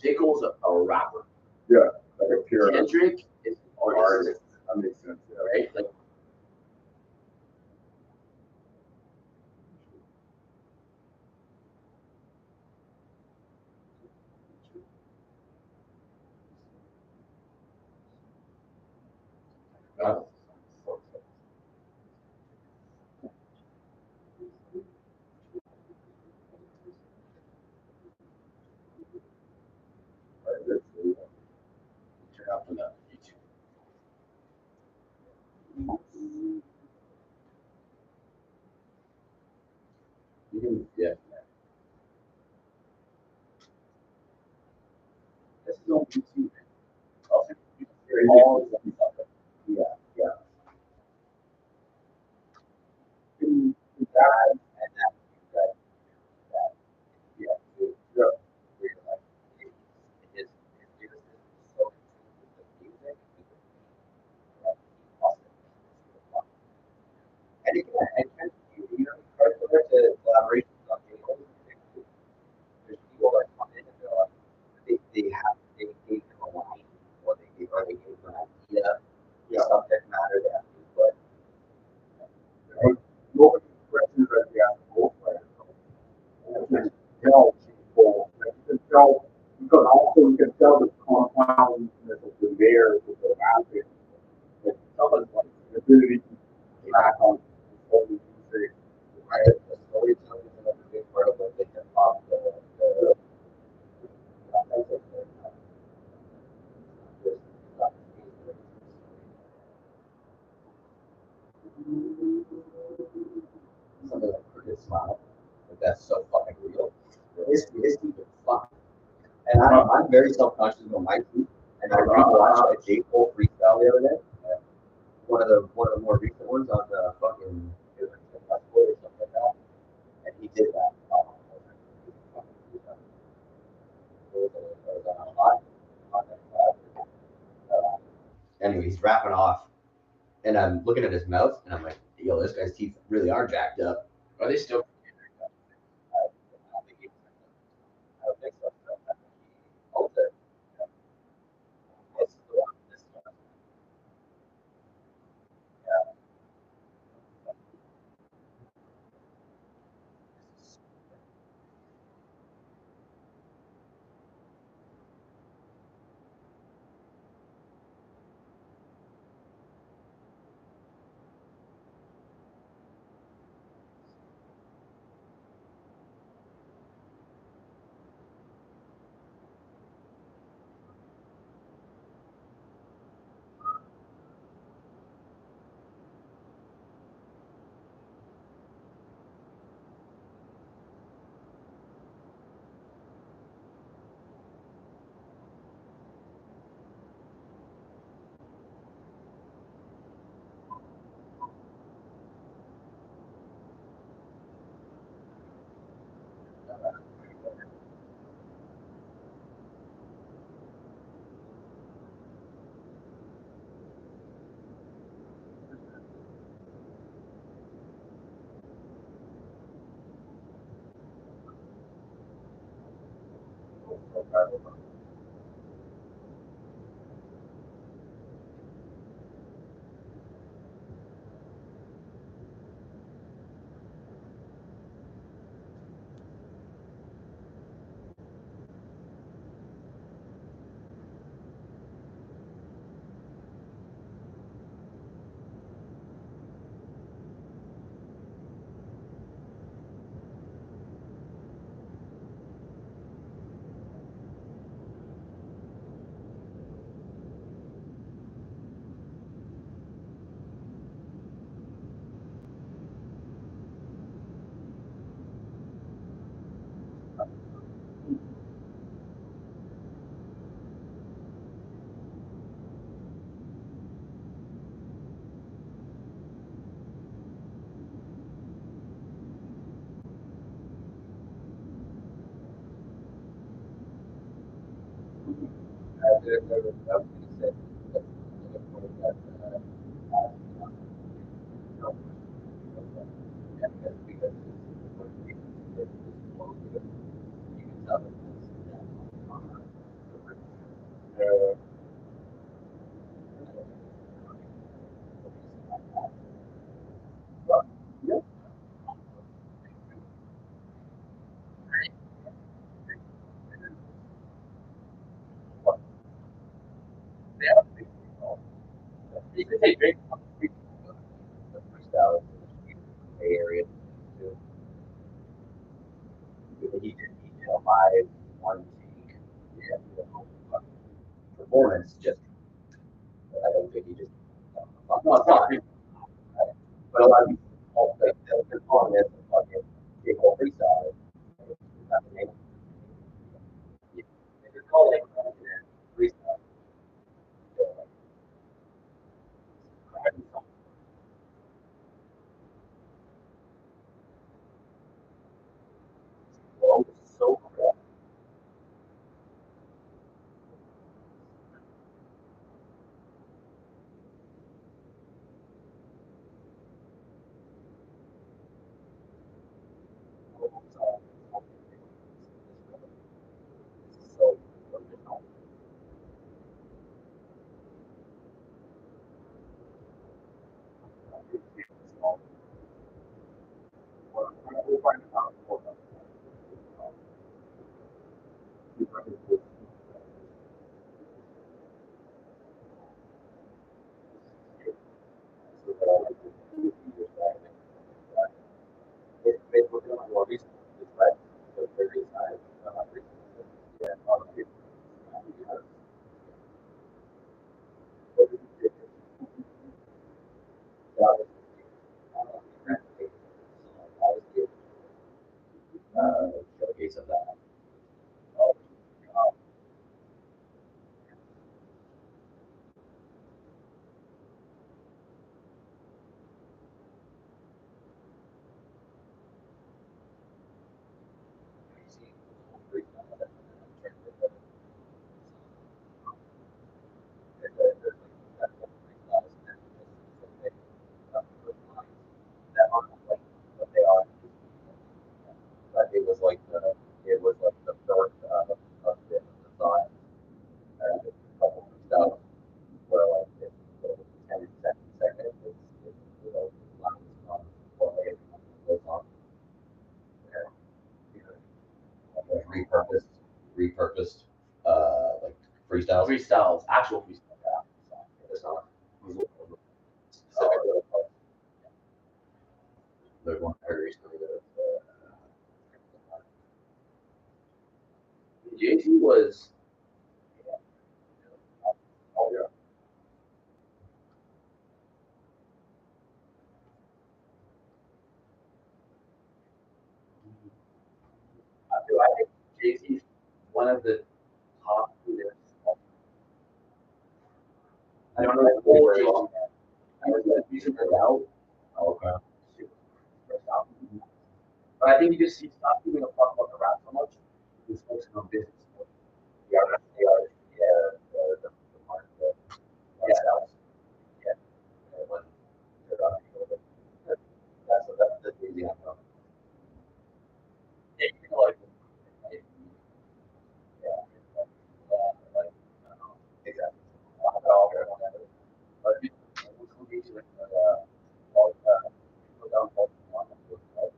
J. Cole's a rapper. Yeah, like a pure Kendrick is an artist. That makes sense. Yeah. Right? Like, turn up on that YouTube. You can, yeah. This is on YouTube. All Yeah. the guy And that yeah. His lyricism is so consumed with the music that he lost it. And again, you know, credit to collaborations on J. Cole. There's people that come in and they're like, they gave him a line, or they gave him an idea, subject matter they have to put. nobody expresses that they have to go for it. You can tell people, like, you can tell, because also you can tell the compoundness of the layers of the rapping. Like, someone's like, the ability to back on all the music, The storytelling is another big part of like the hip hop, the something like Crooked Smile. Like that's so fucking real. His teeth are fucking. And I'm very self-conscious about my teeth. And I rewatched a J. Cole freestyle the other day. One of the more recent ones on the fucking it was like festival or something like that. And he did that. Anyway, he's rapping off, and I'm looking at his mouth, and I'm like, yo, this guy's teeth really are jacked up. Are they still? I don't think so. Hold it. It's the one. This one. Yeah. You could take Drake. The freestyle in the Bay Area too. He did a live one take. Yeah, performance just. I don't think he just. No, it's not. But a lot of people like they're calling it the fucking J. Cole freestyle. It's not the name. They just call it freestyle. Well, it's so cool. freestyles. Freestyles, actual freestyles. It's not specific little parts. There's one I heard recently that JT was. oh yeah. I think JT's one of the top leaders. I don't know the whole JT. I was the reason for out. Okay. But I think you just stop giving a fuck about the rap so much. He's focusing on business. Yeah, the market. Yeah, that was. Yeah. When they're not that's the easy one. Yeah, you know, like, Exactly. but it will be like, all people down for one of those, right?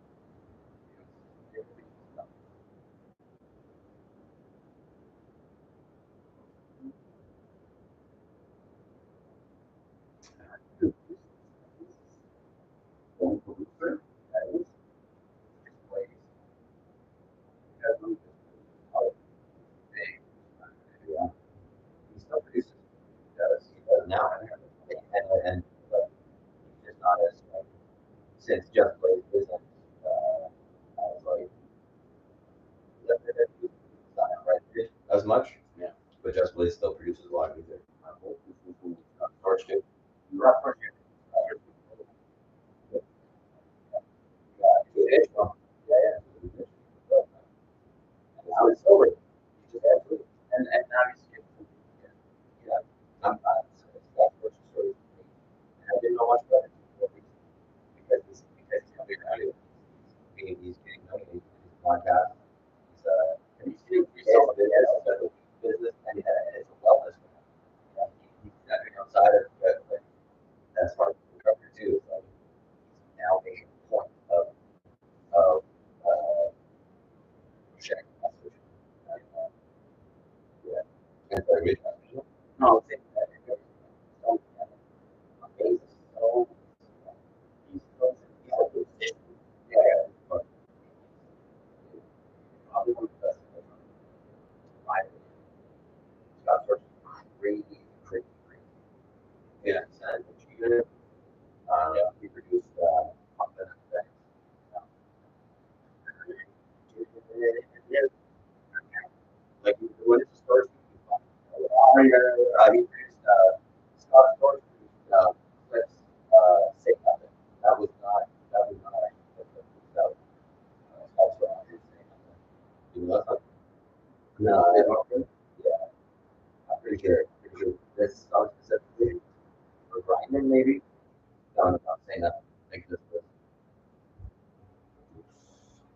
Yeah. He still produces. He does now. And he's just not as since Just Blaze isn't as like as much. Yeah. But Just Blaze still produces a lot of music. Torch too. Rough Torch. Now it's over. And now he's Yeah. I'm not. That's what story. And I didn't know much about it because he's coming around it. He's getting known. He's podcast. He's business and it's a wellness. He's stepping outside of but that's part of the recovery too. It's like he's now making a point of sharing the message. And, yeah. And so we no, it's so amazing. So he's so yeah, but probably one of the best. Scott Torch crazy. Yeah, and Cheater. He produced Pumpkin Effect. Like what is his first? He produced Scott Torch produced Clips Say Nothing. That was not actually that was Scott Torch produced Say Nothing. You know that? No, they don't. Yeah, I'm pretty sure. This song specifically for Grinding maybe. No, I'm not saying that. Like this was.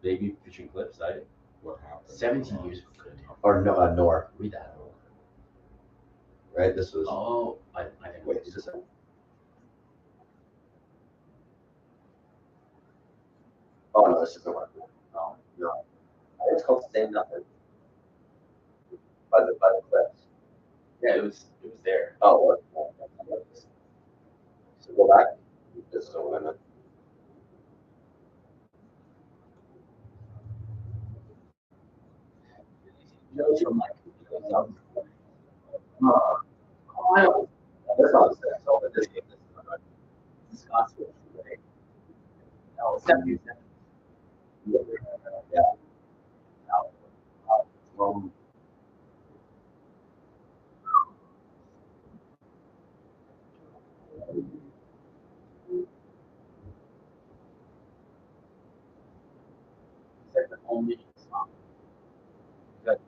Baby fishing clips, I What happened? 17 years ago. Or no, Nor. Read that. Right? This was. Oh, I think. Wait, is this it? Oh no, this isn't one. No. I think it's called Say Nothing. By the clips. Yeah, it was there. Oh, what? So go back. This is what I meant. Notes from like. This song is so, but this is Scott's right? No, 70s. yeah. Um, It's like the only song. That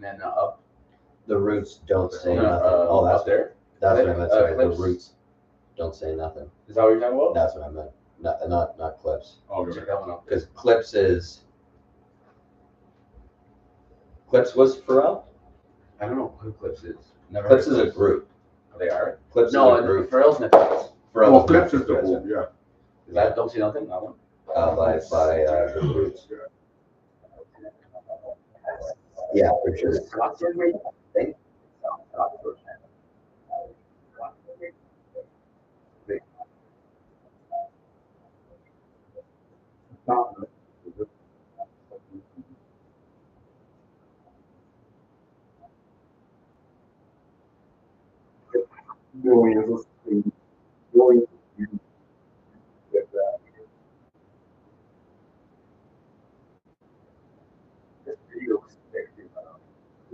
and then up. The roots don't say No, nothing. Oh, up there. that's what I meant. Sorry, the Clips. roots don't say nothing. Is that what you're talking about? That's what I meant. Not clips. Oh, check that one out. Because clips was Pharrell. I don't know who Clips is. Never Clips heard is of a group. Oh, they are. Clips No, is a group. Pharrell's Netflix. Pharrell Well, is Clips not is the group, yeah. Is that Don't See Nothing? That one. by the roots. Yeah, for sure.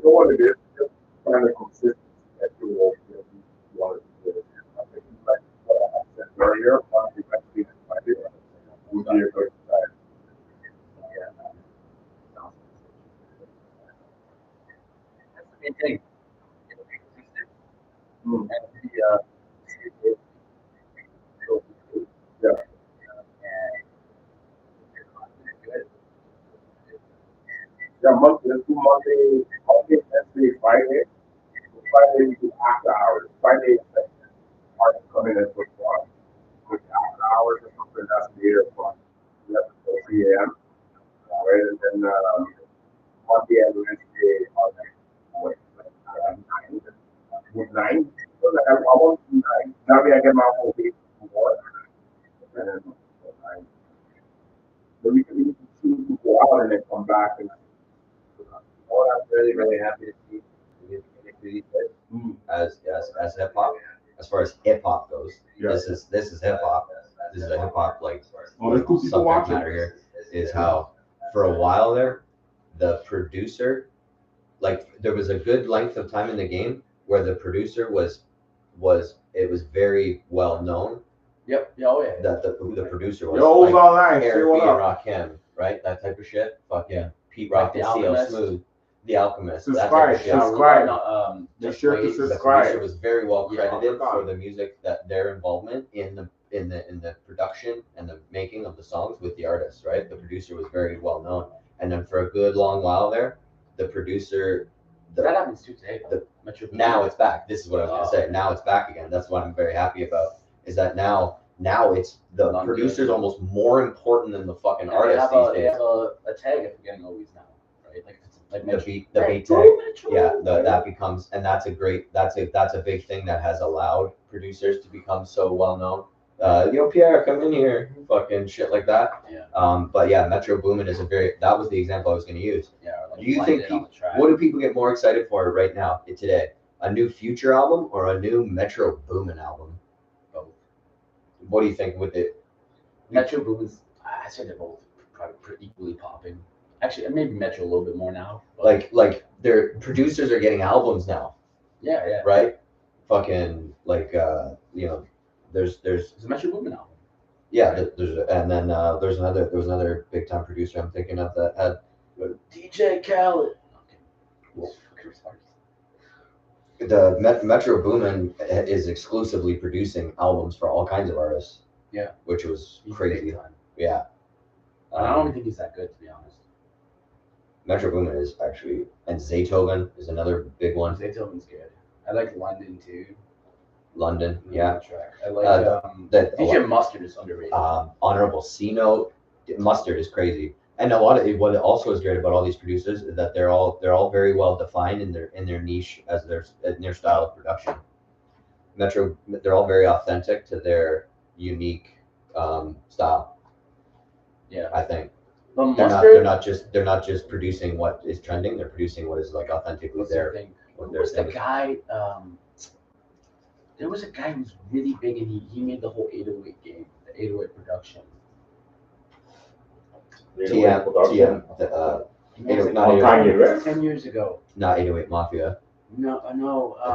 What it is, just kind of consistency that you want to do. Like what I said earlier, once you actually find it, would be a good time. That's the main thing. Mm. Yeah. Yeah, Monday, Wednesday, Friday. Friday we do after hours. Friday are come in and put one. Put after hours or something that's later from 11 to 3 a.m. Right, and then Monday and Wednesday are like nine. With nine, so like I want to do nine. That way I get my whole week more. And then nine. But we can choose to go out and then come back and. Oh, I'm really, really happy to see you these days. As hip hop, as far as hip hop goes, Yeah. this is hip hop. This is a hip hop like Oh, there's two people subject watching. matter here. Is how for a while there, the producer, like there was a good length of time in the game where the producer was very well known Yep. Yeah. Oh yeah. that who the producer was. Yo, like online, say Eric what B. and up. Rakim, right? That type of shit. Fucking Yeah. Pete Rock Like and The CL Alchemist. Smooth, The Alchemist. Subscribe, That type of shit. subscribe. Be Be sure to Wade, The subscribe. producer was very well Yeah, credited oh my for God. the music that their involvement in the production and the making of the songs with the artists, right? The producer was very well known, and then for a good long while there, the producer. That happens too today. Now it's back. This is what I was gonna say. Now it's back again. That's what I'm very happy about. Is that now it's the London. producer's almost more important than the fucking And artist they these have days. a tag if you're getting always now, right? Like it's like The beat tag. Metro, Yeah, right? that becomes, and that's a big thing that has allowed producers to become so well known. Pierre, come in here, fucking shit like that. Yeah. But yeah, Metro Boomin is that was the example I was going to use. Yeah. Like Do you think London on the track. what do people get more excited for right now, today? A new Future album or a new Metro Boomin album? Both. What do you think with it? Metro Boomin's, I say they're both probably pretty equally popping. Actually, maybe Metro a little bit more now. But Like their producers are getting albums now, yeah. right? Fucking there's It's a Metro Boomin album. yeah, there was another big time producer I'm thinking of that had DJ Khaled. Okay. Well, Fucking retarded. the Metro Boomin is exclusively producing albums for all kinds of artists. Yeah. Which was He's crazy. big time. Yeah. I don't even think he's that good, to be honest. Metro Boomin is actually, and Zaytoven is another big one. Zaytoven's good. I like London too. London, Really yeah. good track. I like DJ Mustard is underrated. Honorable C Note, Mustard is crazy. And what also is great about all these producers is that they're all very well defined in their niche in their style of production. Metro, they're all very authentic to their unique style. Yeah, I think but they're not just producing what is trending. They're producing what is like authentically what's their. the thing? What Who their was the thing is. guy? There was a guy who was really big and he made the whole 808 game, the 808 production. TM, not 808. 10 years ago. not 808 Mafia. No.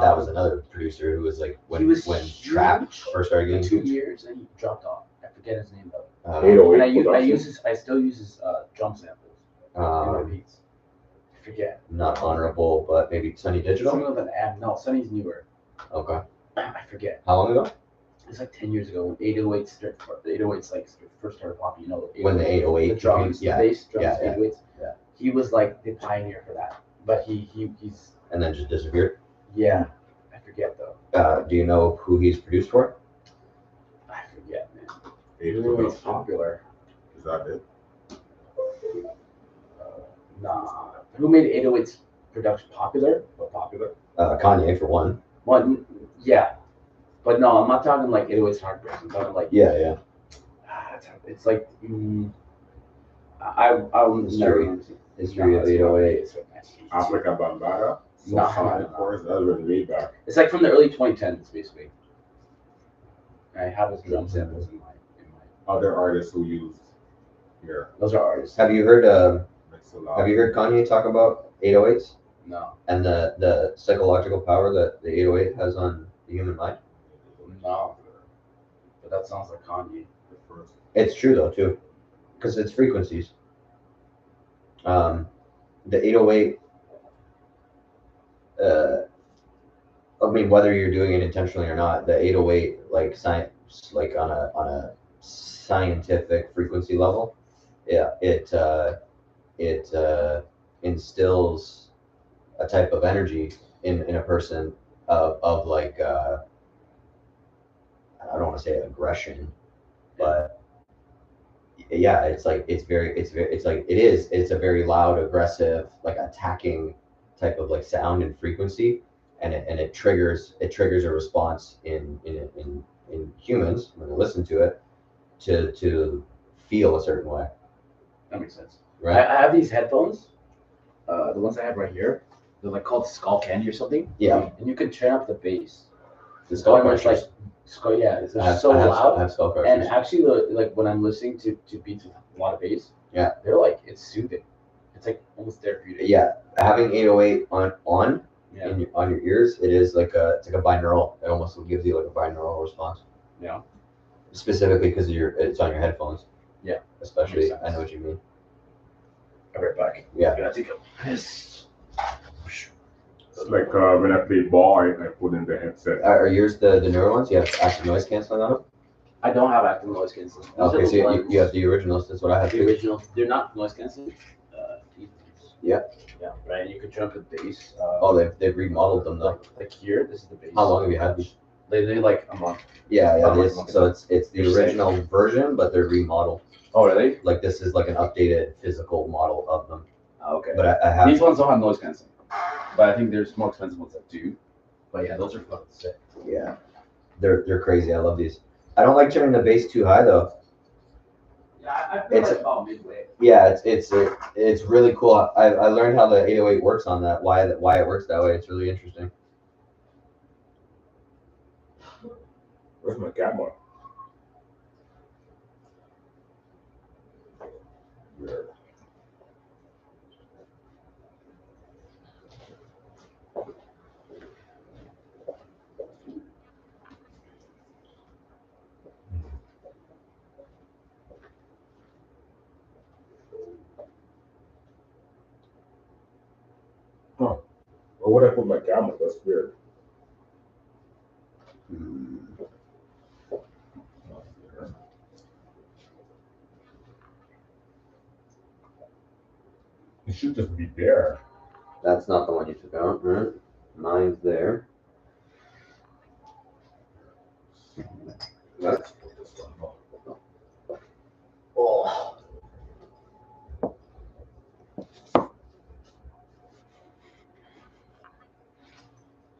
That was another producer who was like when he was trap huge first started for getting 2 years and he dropped off. I forget his name though. 808 And I production. still use his drum samples in my beats. forget. Not honorable, but maybe Sunny Digital. Something with an M. No, Sunny's newer. Okay. I forget. How long ago? It's like 10 years ago when 808s the 808s like first started popping. You know, When the 808 the drums, yeah, the bass drums, yeah, yeah, 808s. yeah. He was like the pioneer for that, but he's And then just disappeared. yeah. I forget though. Do you know who he's produced for? I forget, man. Eight He was production. popular. Is that it? Nah. Who made 808s production popular? But popular. Kanye for one. One, yeah. But no, I'm not talking like 808s Heartbreak. I'm talking like Yeah. it's like I'll never History of 808. Africa Bambata. So No, Sonic no. Force, that was way back. It's like from the early 2010s, basically. I have his drum samples in my. Other artists who used here. Those are artists. Have you heard? Mix a lot. Have you heard Kanye talk about 808s No, and the psychological power that the 808 has on the human mind? no. But that sounds like Kanye. The first. It's true though too, because it's frequencies. The 808. I mean, whether you're doing it intentionally or not, the 808, like science, like on a scientific frequency level, yeah, it instills a type of energy in a person of like I don't want to say aggression, but yeah, it's like it's a very loud, aggressive, like attacking type of like sound and frequency, and it triggers a response in humans when they listen to it to feel a certain way, That makes sense. right? I have these headphones. The ones I have right here. They're like called Skull Candy or something. Yeah. And you can turn up the bass. The skull When it's crushers. like skull, yeah, it's I have, so I have, loud. I have skull And crushers. actually, like when I'm listening to beats with a lot of bass, Yeah. they're like it's soothing. It's like almost therapeutic. Yeah, having 808 on Yeah. on your ears, it's like a binaural. It almost gives you like a binaural response. Yeah. Specifically because it's on your headphones. Yeah. Especially, Makes sense. I know what you mean. I'll be right back. Yeah. Gotta take a piss. It's like when I play ball, I put in the headset. Are yours the newer ones? You have active noise canceling on them? I don't have active noise canceling. These Okay, are so the ones- you have the originals. That's what I have the too. original. They're not noise canceling. These ones. Yeah. Yeah. Right. And you can turn up the bass. Oh, they've remodeled them though. Like here, this is the bass. How long have you had these? They like a month. Yeah, How it much is. So it's the You're saying- original version, but they're remodeled. Oh, really? Like this is like an updated physical model of them. Okay. But I have. These ones don't have noise canceling, but I think there's more expensive ones that do. But yeah, those are fucking sick. Yeah, they're crazy. I love these. I don't like turning the bass too high though. Yeah, I feel It's like about midway. Yeah, it's really cool. I learned how the 808 works on that. Why it works that way. It's really interesting. Where's my camera? There. Huh. Where would I put my camera? That's weird. Not there. It should just be there. That's not the one you took out, right? Mine's there. Let's put this one. Oh.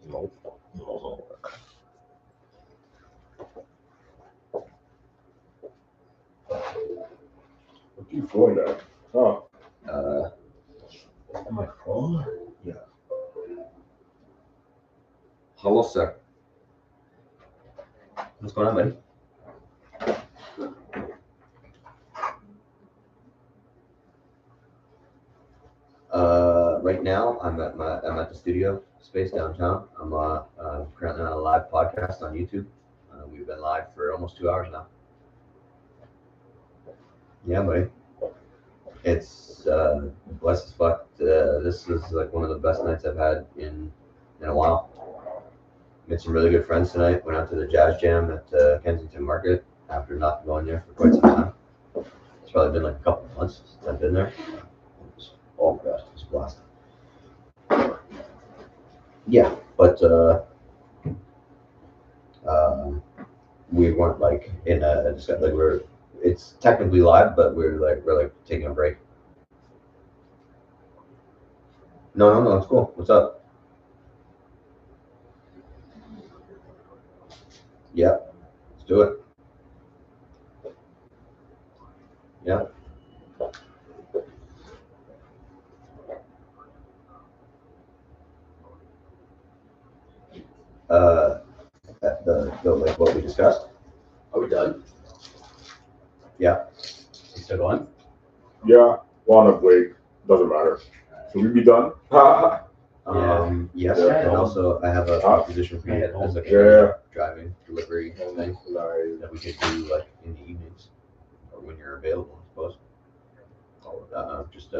Nope. No. What are you doing there? Oh, my phone? Yeah. Hello, sir. What's going on, buddy? Right now I'm at the studio space downtown. I'm currently on a live podcast on YouTube. We've been live for almost 2 hours now. Yeah, buddy. It's blessed as fuck. This is like one of the best nights I've had in a while. Made some really good friends tonight. Went out to the jazz jam at Kensington Market after not going there for quite some time. It's probably been like a couple of months since I've been there. Oh my gosh, it's a blast. Yeah, but we weren't like in a discussion. Like it's technically live, but we're taking a break. No, it's cool. What's up? Yeah, let's do it. Yeah. The like what we discussed. Are we done? Yeah. You still going? Yeah, wanna break. Doesn't matter. Should we be done? Yes. Yeah. And also, I have a proposition for you Yeah. as like a Yeah. driving delivery thing Like, that we could do like in the evenings or when you're available, I suppose. Just